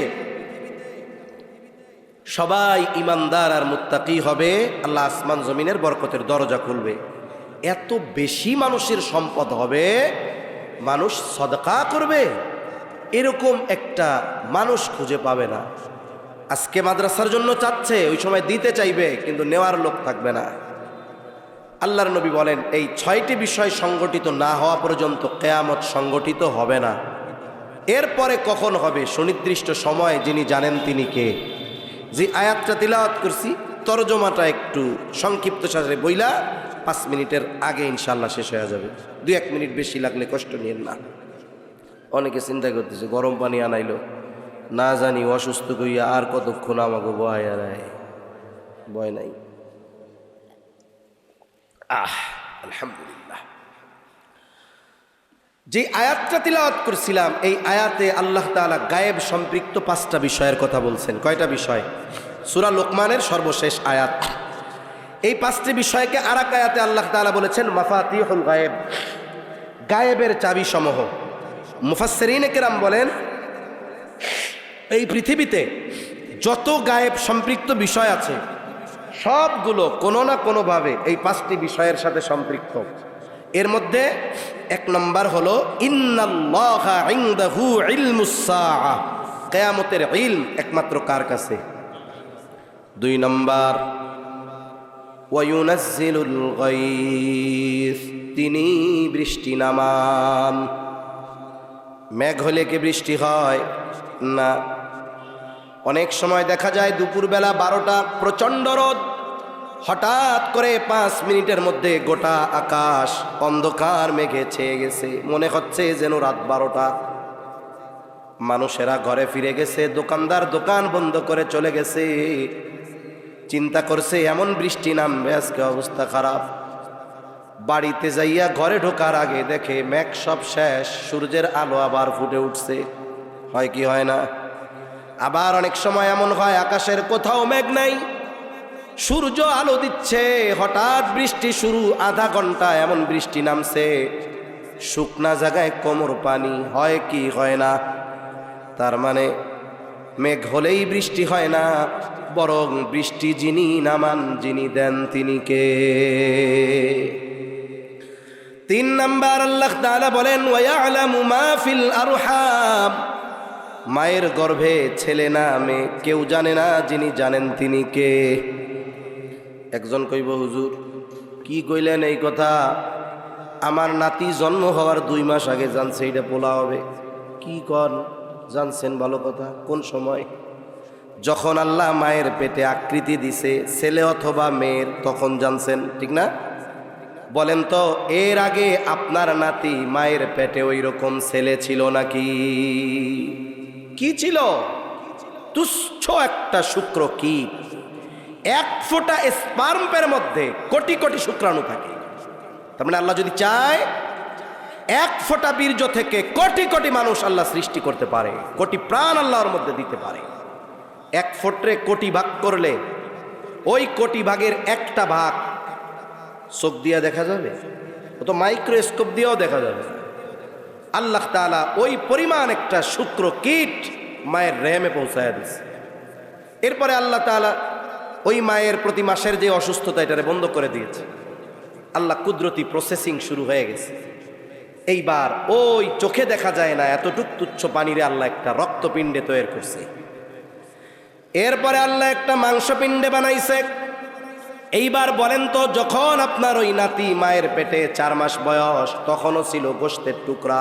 সবাই ইমানদার আর মুত্তাকি হবে, আল্লাহ আসমান জমিনের বরকতের দরজা খুলবে। এত বেশি মানুষের সম্পদ হবে, মানুষ সদকা করবে এরকম একটা মানুষ খুঁজে পাবে না। আজকে মাদ্রাসার জন্য চাচ্ছে, ওই সময় দিতে চাইবে, কিন্তু নেওয়ার লোক থাকবে না। আল্লাহর নবী বলেন এই 6টি বিষয় সংগঠিত না হওয়া পর্যন্ত কিয়ামত সংগঠিত হবে না। এরপরে কখন হবে সুনির্দিষ্ট সময় যিনি জানেন তিনি কে। যে আয়াতটা তিলাওয়াত করছি তরজমাটা একটু সংক্ষিপ্ত সাথে বইলা 5 মিনিটের আগে ইনশাআল্লাহ শেষ হয়ে যাবে। 2-1 মিনিট বেশি লাগলে কষ্ট নিয়েন না। অনেকে চিন্তা করতেছে গরম পানি আনাইলো, না জানি অসুস্থ কইয়া আর কতক্ষণ আমাকে বয় ভয় নাই। আলহামদুলিল্লাহ। যে আয়াতটা তিলাওয়াত করছিলাম, এই আয়াতে আল্লাহ তাআলা গায়েব সম্পৃক্ত 5টা বিষয়ের কথা বলছেন। কয়টা বিষয়? সূরা লোকমানের সর্বশেষ আয়াত। এই 5টি বিষয়কে আর এক আয়াতে আল্লাহ তাআলা বলেছেন মাফাতিহুল গায়েব, গায়েবের চাবি সমূহ। মুফাসসিরিনে কেরাম বলেন এই পৃথিবীতে যত গায়েব সম্পৃক্ত বিষয় আছে সবগুলো কোনো না কোনোভাবে এই 5টি বিষয়ের সাথে সম্পৃক্ত। এর মধ্যে 1 নম্বর হলো ইন্নাল্লাহা ইনদাহু ইলমুস সাআ, কিয়ামতের ইলম একমাত্র কার কাছে। 2 নম্বর ওয়ায়ুনাজ্জিলুল গায়স, তিনি বৃষ্টি নামান। মেঘ হলে কি বৃষ্টি হয় না? অনেক সময় দেখা যায় দুপুরবেলা 12টা প্রচণ্ড রোদ, হঠাৎ করে 5 মিনিটের মধ্যে গোটা আকাশ অন্ধকার মেঘে ছেয়ে গেছে, মনে হচ্ছে যেন রাত 12টা। মানুষেরা ঘরে ফিরে গেছে, দোকানদার দোকান বন্ধ করে চলে গেছে, চিন্তা করছে এমন বৃষ্টি নামবে আজকে অবস্থা খারাপ। বাড়িতে যাইয়া ঘরে ঢোকার আগে দেখে মেঘ সব শেষ, সূর্যের আলো আবার ফুটে উঠছে। হয় কি হয় না? আবার অনেক সময় এমন হয় আকাশের কোথাও মেঘ নাই, সূর্য আলো দিচ্ছে, হঠাৎ বৃষ্টি শুরু, আধা ঘন্টা এমন বৃষ্টি নামছে, শুকনা জায়গায় কোমর পানি। হয় কি হয় না? তার মানে মেঘ হলেই বৃষ্টি হয় না, বরং বৃষ্টি যিনি নামান, যিনি দেন তিনি কে? 3 নাম্বার আল্লাহ তাআলা বলেন ওয়ায়ালামু মা ফিল আরহাম, মায়ের গর্ভে ছেলে না মেয়ে কেউ জানে না, যিনি জানেন তিনি কে? একজন কইব হুজুর কি কইলেন এই কথা? আমার নাতি জন্ম হওয়ার 2 মাস আগে জানছে এটা পোলা হবে। কি কন? জানছেন? ভালো কথা। কোন সময়? যখন আল্লাহ মায়ের পেটে আকৃতি দিছে ছেলে অথবা মেয়ের, তখন জানছেন, ঠিক না? বলেন তো এর আগে আপনার নাতি মায়ের পেটে ওই রকম ছেলে ছিল নাকি? কি ছিল? তুচ্ছ একটা শুক্র কীট। 1 ফোঁটা স্পার্মের মধ্যে কোটি কোটি শুক্রাণু থাকে। তার মানে আল্লাহ যদি চায় 1 ফোঁটা বীর্য থেকে কোটি কোটি মানুষ আল্লাহ সৃষ্টি করতে পারে, কোটি প্রাণ আল্লাহর মধ্যে দিতে পারে। 1 ফোঁটে কোটি ভাগ করলে ওই কোটি ভাগের 1টা ভাগ চোখ দিয়ে দেখা যাবে? ও তো মাইক্রোস্কোপ দিয়েও দেখা যাবে। আল্লাহ তাআলা ওই পরিমাণ একটা শুক্র কীট মায়ের রেহেমে পৌঁছায় দিচ্ছে। এরপরে আল্লাহ তাআলা ওই মায়ের প্রতি মাসের যে অসুস্থতা এটারে বন্ধ করে দিয়েছে। আল্লাহ কুদরতি প্রসেসিং শুরু হয়ে গেছে। এইবার ওই চোখে দেখা যায় না এতটুক তুচ্ছ পানিরে আল্লাহ একটা রক্তপিণ্ডে তৈরি করছে। এরপরে আল্লাহ একটা মাংসপিণ্ডে বানাইছে। এইবার বলেন তো যখন আপনার ওই নাতি মায়ের পেটে 4 মাস বয়স, তখনও ছিল গোশতের টুকরা।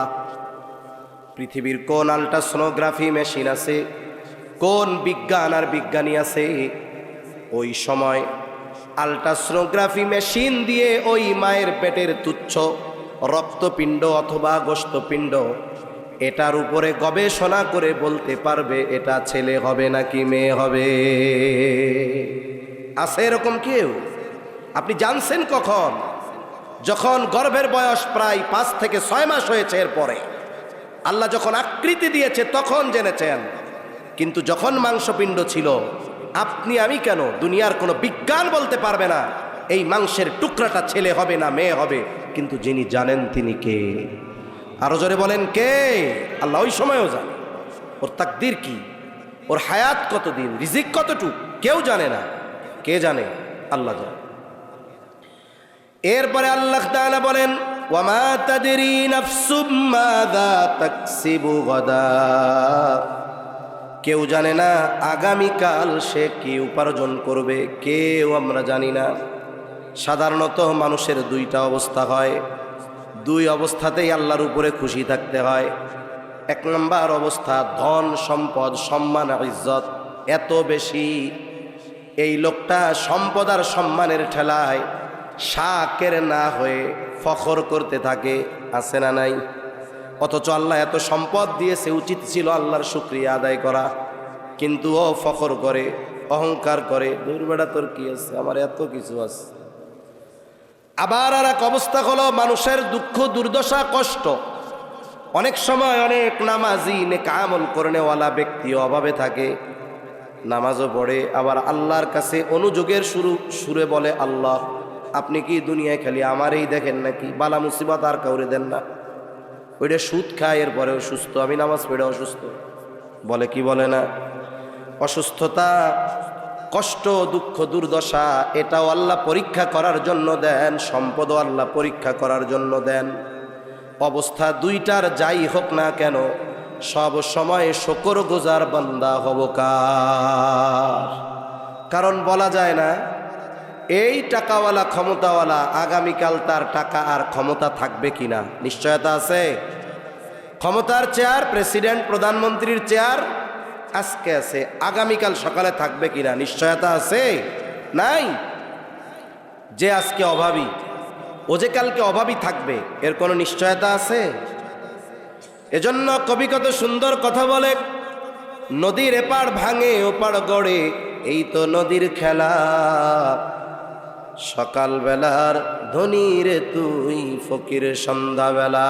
পৃথিবীর কোন আল্ট্রাসোনোগ্রাফি মেশিন আছে, কোন বিজ্ঞান আর বিজ্ঞানী আছে ওই সময় আল্ট্রাসোনোগ্রাফি মেশিন দিয়ে ওই মায়ের পেটের তুচ্ছ রক্তপিণ্ড অথবা গোশতপিণ্ড এটার উপরে গবেষণা করে বলতে পারবে এটা ছেলে হবে নাকি মেয়ে হবে? আছে এরকম কেউ? আপনি জানছেন কখন? যখন গর্ভের বয়স প্রায় 5 থেকে 6 মাস হয়েছে, এরপরে আল্লাহ যখন আকৃতি দিয়েছে তখন জেনেছেন। কিন্তু যখন মাংসপিণ্ড ছিল, আপনি আমি কেন, দুনিয়ার কোনো বিজ্ঞান বলতে পারবে না এই মাংসের টুকরাটা ছেলে হবে না মেয়ে হবে। কিন্তু যিনি জানেন তিনি কে? আরো জোরে বলেন কে? আল্লাহ ওই সময়ও জানে। ওর তাকদীর কি, ওর হায়াত কতদিন, রিজিক কতটুক কেউ জানে না। কে জানে? আল্লাহ জানে। এরপরে আল্লাহ তাআলা বলেন ওয়ামা তাদরি নাফসুম মাযা তাকসিবু গাদা, কেউ জানে না আগামীকাল সে কি উপার্জন করবে, কেউ আমরা জানি না। সাধারণত মানুষের 2টা অবস্থা হয়, 2 অবস্থাতেই আল্লাহর উপরে খুশি থাকতে হয়। 1 নম্বর অবস্থা ধন সম্পদ সম্মান ইজ্জত এত বেশি, এই লোকটা সম্পদ আর সম্মানের ঠেলায় শাকের না হয়ে ফখর করতে থাকে, আছে না নাই? অথচ আল্লাহ এত সম্পদ দিয়েছে, উচিত ছিল আল্লাহর শুকরিয়া আদায় করা, কিন্তু ও ফখর করে, অহংকার করে, দুর্বেড়া তোর কি আছে, আমার এত কিছু আছে। আবার আর এক অবস্থা হলো মানুষের দুঃখ দুর্দশা কষ্ট। অনেক সময় অনেক নামাজি নেক আমল করেনেওয়ালা ব্যক্তি অভাবে থাকে, নামাজও পড়ে, আবার আল্লাহর কাছে অনুযোগের সুরে বলে আল্লাহ আপনি কি দুনিয়ায় খালি আমারই দেখেন নাকি, বালা মুসিবত আর কাউরে দেন না? ওইটা সুদ খায় এরপরেও সুস্থ, আমি নামাজ পড়ে অসুস্থ। বলে কি বলে না? অসুস্থতা, কষ্ট, দুঃখ, দুর্দশা এটাও আল্লাহ পরীক্ষা করার জন্য দেন, সম্পদও আল্লাহ পরীক্ষা করার জন্য দেন। অবস্থা দুইটার যাই হোক না কেন, সব সময় শুকরগুজার বান্দা হব কার? কারণ বলা যায় না এই টাকাওয়ালা ক্ষমতাওয়ালা আগামীকাল তার টাকা আর ক্ষমতা থাকবে কিনা, নিশ্চয়তা আছে? ক্ষমতার চেয়ার, প্রেসিডেন্ট প্রধানমন্ত্রীর চেয়ার আজকে আছে, আগামীকাল সকালে থাকবে কিনা নিশ্চয়তা আছে? নাই। যে আজকে অভাবী ও যে কালকে অভাবী থাকবে এর কোনো নিশ্চয়তা আছে? এজন্য কবি কত সুন্দর কথা বলে, নদীর এপার ভাঙে ওপার গড়ে, এই তো নদীর খেলা, সকালবেলার ধনী রে তুই ফকির সন্ধ্যাবেলা।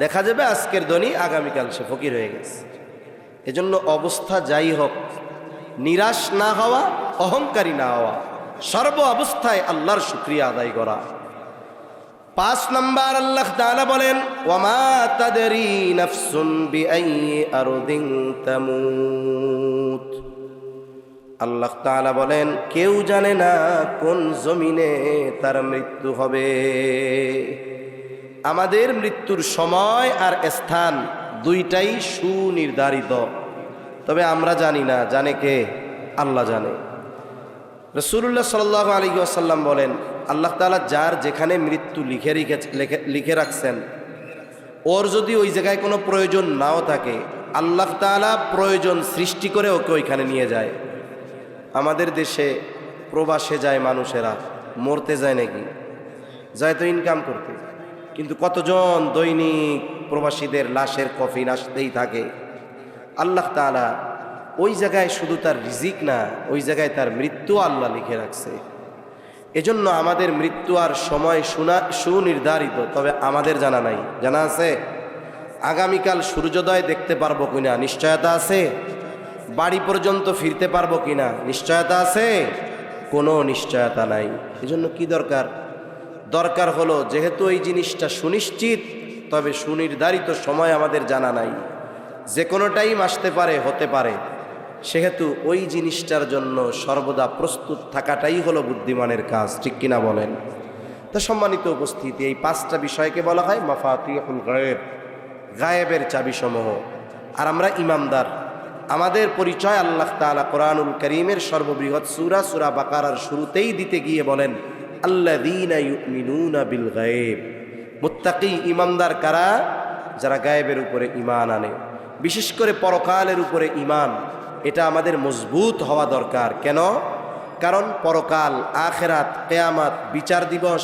দেখা যাবে আজকের ধনী আগামীকাল সে ফকির হয়ে গেছে। এজন্য অবস্থা যাই হোক নিরাশ না হওয়া, অহংকারী না হওয়া, সর্ব অবস্থায় আল্লাহর শুকরিয়া আদায় করা। 5 নাম্বার আল্লাহ তাআলা বলেন, ওয়ামা তাদরি নাফসুন বিআইয়ি আরদিন তামুত। আল্লাহ তাআলা বলেন কেউ জানে না কোন জমিনে তার মৃত্যু হবে। আমাদের মৃত্যুর সময় আর স্থান দুইটাই সুনির্ধারিত, তবে আমরা জানি না, জানে কে? আল্লাহ জানে। রাসূলুল্লাহ সাল্লাল্লাহু আলাইহি ওয়াসাল্লাম বলেন, আল্লাহ তাআলা যার যেখানে মৃত্যু লিখে রাখছেন, ওর যদি ওই জায়গায় কোনো প্রয়োজন নাও থাকে, আল্লাহ তাআলা প্রয়োজন সৃষ্টি করে ওকে ওইখানে নিয়ে যায়। আমাদের দেশে প্রবাসে যায় মানুষেরা, মরতে যায় নাকি? যায় তো ইনকাম করতে, কিন্তু কতজন দৈনিক প্রবাসীদের লাশের কফিন আসতেই থাকে। আল্লাহ তাআলা ওই জায়গায় শুধু তার রিজিক না, ওই জায়গায় তার মৃত্যু আল্লাহ লিখে রাখছে। এজন্য আমাদের মৃত্যু আর সময় সুনির্ধারিত, তবে আমাদের জানা নাই। জানা আছে আগামীকাল সূর্যোদয় দেখতে পারবো কিনা, নিশ্চয়তা আছে? বাড়ি পর্যন্ত ফিরতে পারবো কিনা, নিশ্চয়তা আছে? কোনো নিশ্চয়তা নাই। এজন্য কি দরকার? দরকার হলো যেহেতু এই জিনিসটা সুনিশ্চিত, তবে সুনির্ধারিত সময় আমাদের জানা নাই, যে কোনো টাইম আসতে পারে, হতে পারে, সেহেতু ওই জিনিসটার জন্য সর্বদা প্রস্তুত থাকাটাই হলো বুদ্ধিমানের কাজ, ঠিক কিনা বলেন? তো সম্মানিত উপস্থিতি, এই 5টা বিষয়কে বলা হয় মাফাতিহুল গায়েব, গায়েবের চাবিসমূহ। আর আমরা ইমানদার। আমাদের পরিচয় আল্লাহ তাআলা কোরআনুল কারীমের সর্ববৃহৎ সূরা সূরা বাকারার শুরুতেই দিতে গিয়ে বলেন, আল্লাযীনা ইউমিনুনা বিল গায়েব। মুত্তাকি ইমানদার কারা? যারা গায়েবের উপরে ঈমান আনে, বিশেষ করে পরকালের উপরে ঈমান। এটা আমাদের মজবুত হওয়া দরকার। কেন? কারণ পরকাল, আখিরাত, কিয়ামত, বিচার দিবস,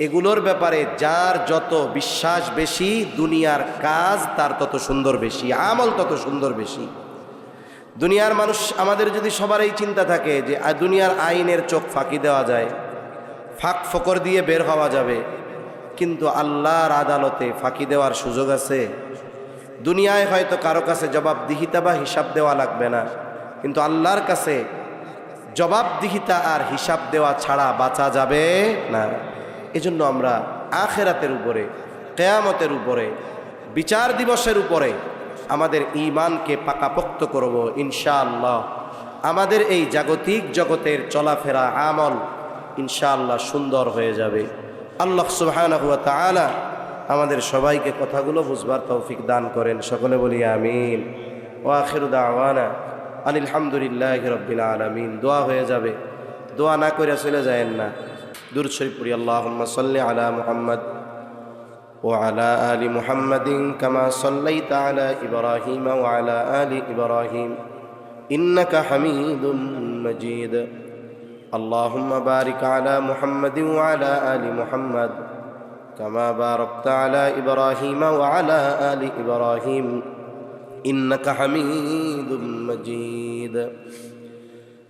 এগুলোর ব্যাপারে যার যত বিশ্বাস বেশি, দুনিয়ার কাজ তার তত সুন্দর বেশি, আমল তত সুন্দর বেশি। দুনিয়ার মানুষ, আমাদের যদি সবার এই চিন্তা থাকে যে দুনিয়ার আইনের চোখ ফাঁকি দেওয়া যায়, ফাঁক ফকর দিয়ে বের হওয়া যাবে, কিন্তু আল্লাহর আদালতে ফাঁকি দেওয়ার সুযোগ আছে? দুনিয়ায় হয়তো কারো কাছে জবাবদিহিতা বা হিসাব দেওয়া লাগবে না, কিন্তু আল্লাহর কাছে জবাবদিহিতা আর হিসাব দেওয়া ছাড়া বাঁচা যাবে না। এজন্য আমরা আখিরাতের উপরে, কিয়ামতের উপরে, বিচার দিবসের উপরে আমাদের ঈমানকে পাকাপোক্ত করব ইনশাআল্লাহ। আমাদের এই জাগতিক জগতের চলাফেরা, আমল ইনশাআল্লাহ সুন্দর হয়ে যাবে। আল্লাহ সুবহানাহু ওয়া তাআলা আমাদের সবাইকে কথাগুলো বুঝবার তৌফিক দান করেন। সকলে বলি আমিন। ওয়া আখিরু দাওয়ানা আনিল হামদুলিল্লাহি রাব্বিল আলামিন। দোয়া হয়ে যাবে, দোয়া না করে চলে যায়েন না। দুরূদ শরীফ পড়ি। আল্লাহুম্মা সাল্লি আলা মুহাম্মদ ওয়া আলা আলি মুহাম্মাদিন কামা সাল্লাইতা আলা ইব্রাহিম ওয়া আলা আলি ইব্রাহিম ইন্নাকা হামিদুম মাজিদ। আল্লাহুম্মা বারিক আলা মুহাম্মাদিন ওয়া আলা আলি মুহাম্মাদ كما باركت على إبراهيم وعلى آل إبراهيم إنك حميد مجيد.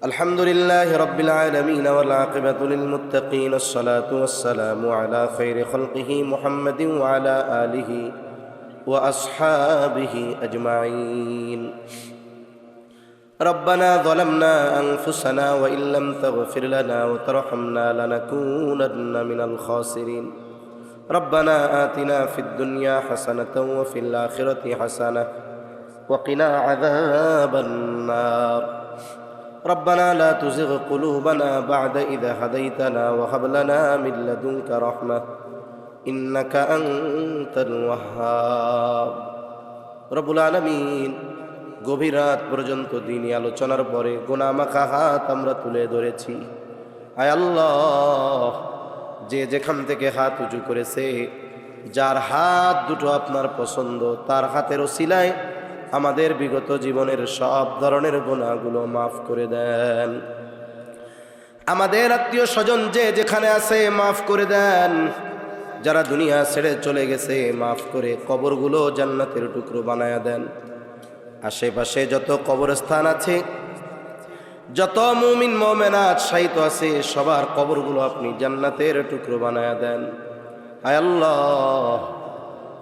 الحمد لله رب العالمين والعاقبة للمتقين، الصلاة والسلام على خير خلقه محمد وعلى آله وأصحابه أجمعين. ربنا ظلمنا أنفسنا وإن لم تغفر لنا وترحمنا لنكونن من الخاسرين. ربنا آتنا في الدنيا حسنة وفي الآخرة حسنة وقنا عذاب النار ربنا لا تزغ قلوبنا بعد إذ هديتنا وهب لنا من لدنك رحمة إنك أنت الوهاب রব্বুল আলামিন গভীর রাত পর্যন্ত দিনী আলোচনার পরে গুনাহ মাখা হাত আমরা তুলে ধরেছি। আয় আল্লাহ, যে যেখান থেকে হাত উঁচু করেছে, যার হাত দুটো আপনার পছন্দ, তার হাতের ওসিলায় আমাদের বিগত জীবনের সব ধরনের গুনাহগুলো মাফ করে দেন। আমাদের আত্মীয় স্বজন যে যেখানে আছে মাফ করে দেন। যারা দুনিয়া ছেড়ে চলে গেছে মাফ করে কবরগুলো জান্নাতের টুকরো বানায়া দেন। আশেপাশে যত কবরস্থান আছে, যত মুমিন মুমিনাত শায়িত আছে, সবার কবরগুলো আপনি জান্নাতের টুকরো বানায়া দেন। আয় আল্লাহ,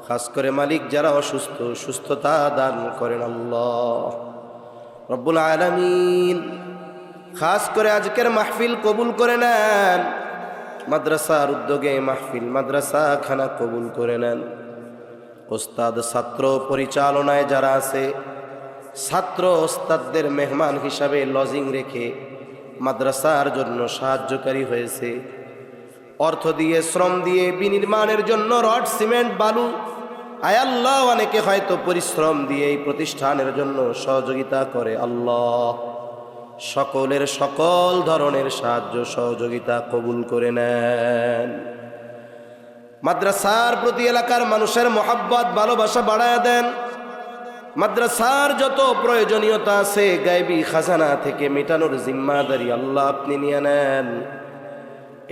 খাস করে মালিক যারা অসুস্থ, সুস্থতা দান করেন আল্লাহ রব্বুল আলামিন। খাস করে আজকের মাহফিল কবুল করে নেন। মাদ্রাসার উদ্যোগে মাহফিল, মাদ্রাসা খানা কবুল করে নেন। ওস্তাদ ছাত্র পরিচালনায় যারা আছে, ছাত্র ওস্তাদদের মেহমান হিসাবে লজিং রেখে মাদ্রাসার জন্য সাহায্যকারী হয়েছে, অর্থ দিয়ে শ্রম দিয়ে বিনির্মাণের জন্য রড সিমেন্ট বালু, আয় আল্লাহ অনেকে হয়তো পরিশ্রম দিয়ে এই প্রতিষ্ঠানের জন্য সহযোগিতা করে। আল্লাহ সকলের সকল ধরনের সাহায্য সহযোগিতা কবুল করে নেন। মাদ্রাসার প্রতি এলাকার মানুষের মহব্বত ভালোবাসা বাড়ায়া দেন। মাদ্রাসার যত প্রয়োজনীয়তা আছে গায়বী খাজানা থেকে মেটানোর জিম্মাদারি আল্লাহ আপনি নিয়ে নেন।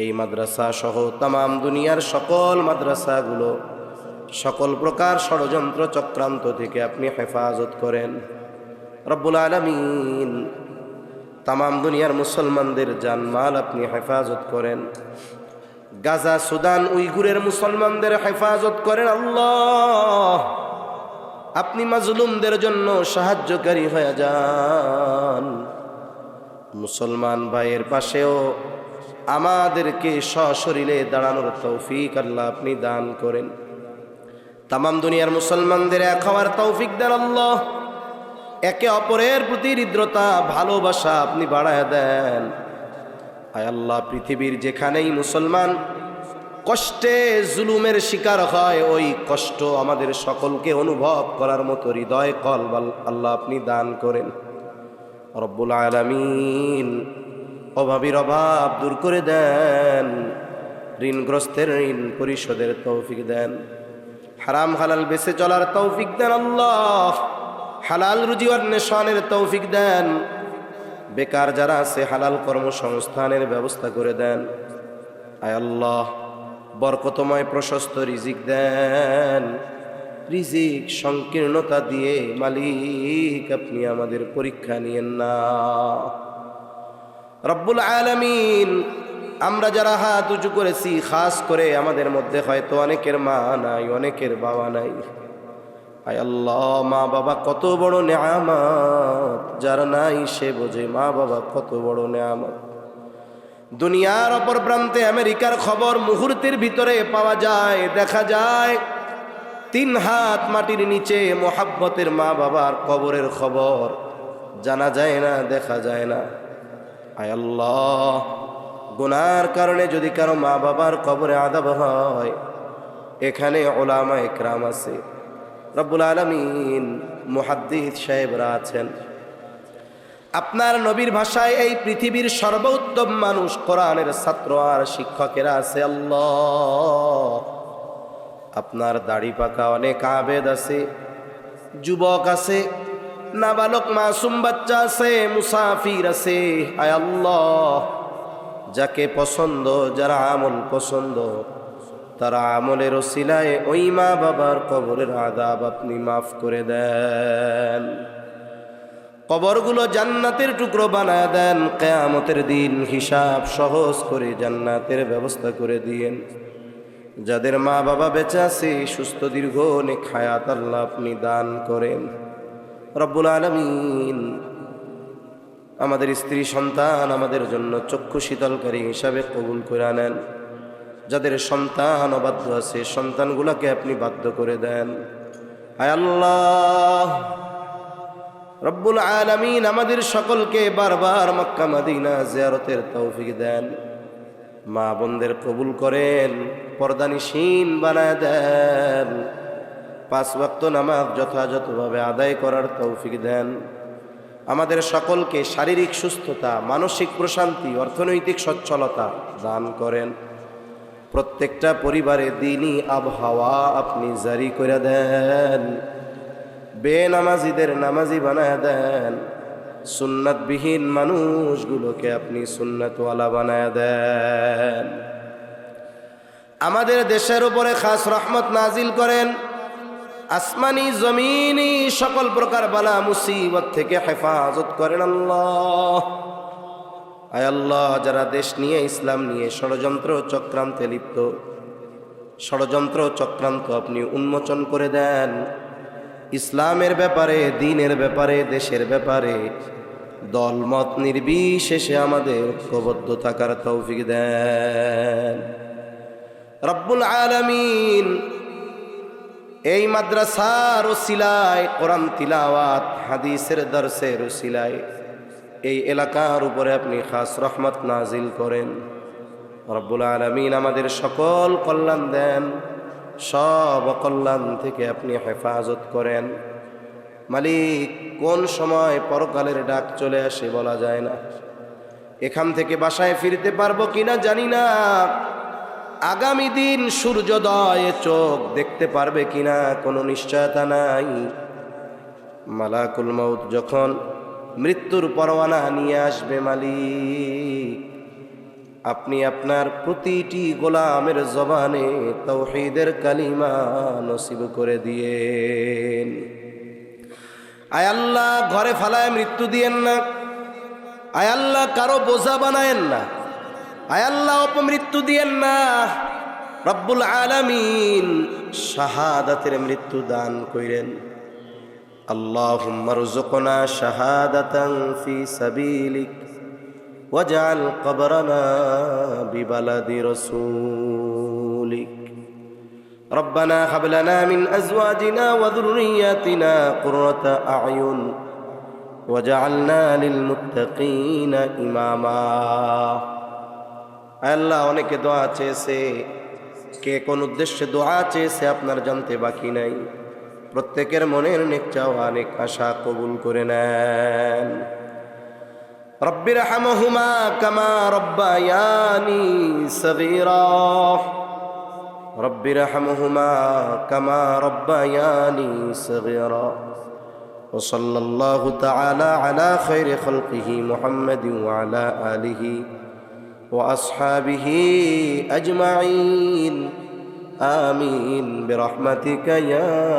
এই মাদ্রাসা সহ তামাম দুনিয়ার সকল মাদ্রাসাগুলো সকল প্রকার ষড়যন্ত্র চক্রান্ত থেকে আপনি হেফাজত করেন রব্বুল আলামিন। তামাম দুনিয়ার মুসলমানদের জানমাল আপনি হেফাজত করেন। গাজা, সুদান, উইগুরের মুসলমানদের হেফাজত করেন আল্লাহ। আপনি মাজলুমদের জন্য সাহায্যকারী হয়ে যান। মুসলমান ভাইয়ের পাশেও আমাদেরকে সশরীরে দাঁড়ানোর তৌফিক আল্লাহ আপনি দান করেন। তামাম দুনিয়ার মুসলমানদের এক হওয়ার তৌফিক দেন আল্লাহ। একে অপরের প্রতি হৃদ্রতা, ভালোবাসা আপনি বাড়ায় দেন। আয় আল্লাহ, পৃথিবীর যেখানেই মুসলমান কষ্টে জুলুমের শিকার হয়, ওই কষ্ট আমাদের সকলকে অনুভব করার মতো হৃদয় কলব আল্লাহ আপনি দান করেন রব্বুল আলামিন। অভাবীর অভাব দূর করে দেন। ঋণগ্রস্তের ঋণ পরিশোধের তৌফিক দেন। হারাম হালাল বেঁচে চলার তৌফিক দেন আল্লাহ। হালাল রুজি অন্বেষণের তৌফিক দেন। বেকার যারা আছে হালাল কর্মসংস্থানের ব্যবস্থা করে দেন। আয় আল্লাহ, বরকতময় প্রশস্ত রিজিক দেন। রিজিক সংকীর্ণতা দিয়ে মালিক আপনি আমাদের পরীক্ষা নিয়েন না রব্বুল আলামিন। আমরা যারা হাত উঁচু করেছি, খাস করে আমাদের মধ্যে হয়তো অনেকের মা নাই, অনেকের বাবা নাই। আয় আল্লাহ, মা বাবা কত বড় নেয়ামত, যার নাই সে বোঝে মা বাবা কত বড় নেয়ামত। দুনিয়ার অপর প্রান্তে আমেরিকার খবর মুহূর্তের ভিতরে পাওয়া যায়, দেখা যায়। 3 হাত মাটির নিচে মোহাব্বতের মা বাবার কবরের খবর জানা যায় না, দেখা যায় না। আয় আল্লাহ, গুনার কারণে যদি কারো মা বাবার কবরে আযাব হয়, এখানে উলামা ইকরাম আছে রব্বুল আলামিন, মুহাদ্দিস সাহেবরা আছেন। আপনার নবীর ভাষায় এই পৃথিবীর সর্বোত্তম মানুষ কোরআনের ছাত্র আর শিক্ষকেরা আছে আল্লাহ। আপনার দাড়ি পাকা অনেক আবেদ আছে, যুবক আছে, নাবালক মাসুম বাচ্চা আছে, মুসাফির আছে। আয় আল্লাহ, যাকে পছন্দ, যারা আমল পছন্দ, তারা আমলের ওসিলায় ওই মা বাবার কবরের আযাব আপনি মাফ করে দেন। কবরগুলো জান্নাতের টুকরো বানায় দেন। কিয়ামতের দিন হিসাব সহজ করে জান্নাতের ব্যবস্থা করে দিয়েন। যাদের মা বাবা বেঁচে আছে, সুস্থ দীর্ঘ নেক হায়াত আল্লাহ আপনি দান করেন রব্বুল আলামিন। আমাদের স্ত্রী সন্তান আমাদের জন্য চক্ষু শীতলকারী হিসাবে কবুল করে নেন। যাদের সন্তান অবাধ্য আছে, সন্তানগুলোকে আপনি বাধ্য করে দেন। আয় আল্লাহ, রব্বুল আলামিন আমাদের সকলকে বারবার মক্কা মদিনা জিয়ারতের তৌফিক দেন, মা বোনদের কবুল করেন, পর্দানিশীন বানায় দেন, 5 ওয়াক্ত নামাজ যথাযথভাবে আদায় করার তৌফিক দেন। আমাদের সকলকে শারীরিক সুস্থতা, মানসিক প্রশান্তি, অর্থনৈতিক সচ্ছলতা দান করেন। প্রত্যেকটা পরিবারে দ্বীনি আবহাওয়া আপনি জারি করে দেন, বেনামাজিদের নামাজি বানায় দেন, সুন্নাতবিহীন মানুষগুলোকে আপনি সুন্নাতওয়ালা বানায় দেন। আমাদের দেশের উপরে খাস রহমত নাজিল করেন, আসমানি জমিনি সকল প্রকার বালা মুসিবত থেকে হেফাজত করেন আল্লাহ। আয় আল্লাহ, যারা দেশ নিয়ে, ইসলাম নিয়ে ষড়যন্ত্র চক্রান্তে লিপ্ত, ষড়যন্ত্র চক্রান্ত আপনি উন্মোচন করে দেন। ইসলামের ব্যাপারে, দ্বীনের ব্যাপারে, দেশের ব্যাপারে দলমত নির্বিশেষে আমাদের ঐক্যবদ্ধ থাকার তৌফিক দেন রব্বুল আলামিন। এই মাদ্রাসার ওসিলায়, কোরআন তিলাওয়াত, হাদিসের দর্সের ওসিলায় এই এলাকার উপরে আপনি খাস রহমত নাজিল করেন রব্বুল আলামিন। আমাদের সকল কল্যাণ দেন, সব অকল্যাণ থেকে আপনি হেফাজত করেন। মালিক, কোন সময় পরকালের ডাক চলে আসে বলা যায় না। এখান থেকে বাসায় ফিরতে পারবো কিনা জানি না। আগামী দিন সূর্যোদয়ে চোখ দেখতে পারবে কিনা কোনো নিশ্চয়তা নাই। মালাকুল মউত যখন মৃত্যুর পরোয়ানা নিয়ে আসবে, মালিক আপনি আপনার প্রতিটি গোলামের জবানে তাওহীদের কালিমা নসিব করে দিয়েন। আয় আল্লাহ, ঘরে ফালায় মৃত্যু দিয়েন না। আয় আল্লাহ, কারো বোঝা বানায়েন না। আয় আল্লাহ, অপমৃত্যু দিয়েন না। রব্বুল আলামিন শাহাদাতের মৃত্যু দান কইরেন। আল্লাহুম্মা রযুকনা শাহাদাতান ফি সাবিলিক ওয়াজআল কবরনা বিবালাদি রাসূলিক। রব্বানা হাব লানা মিন আজওয়াজিনা ওয়া যুররিয়াতিনা কুররাতা আ'য়ুন ওয়াজআলনা লিল মুত্তাকিনা ইমামা। আল্লাহ, অনেকে দোয়া চেয়েছে, কে কোন উদ্দেশ্যে দোয়া চেয়েছে আপনার জানতে বাকি নাই। প্রত্যেকের মনের নেক চাওয়া, নেক আশা কবুল করে নেন। রব্বিরহামহুমা কামা রব্বায়ানি সগীরা। রব্বিরহামহুমা কামা রব্বায়ানি সগীরা। وصلى الله تعالى على خير خلقه محمد وعلى آله وأصحابه أجمعين آمين برحمتك يا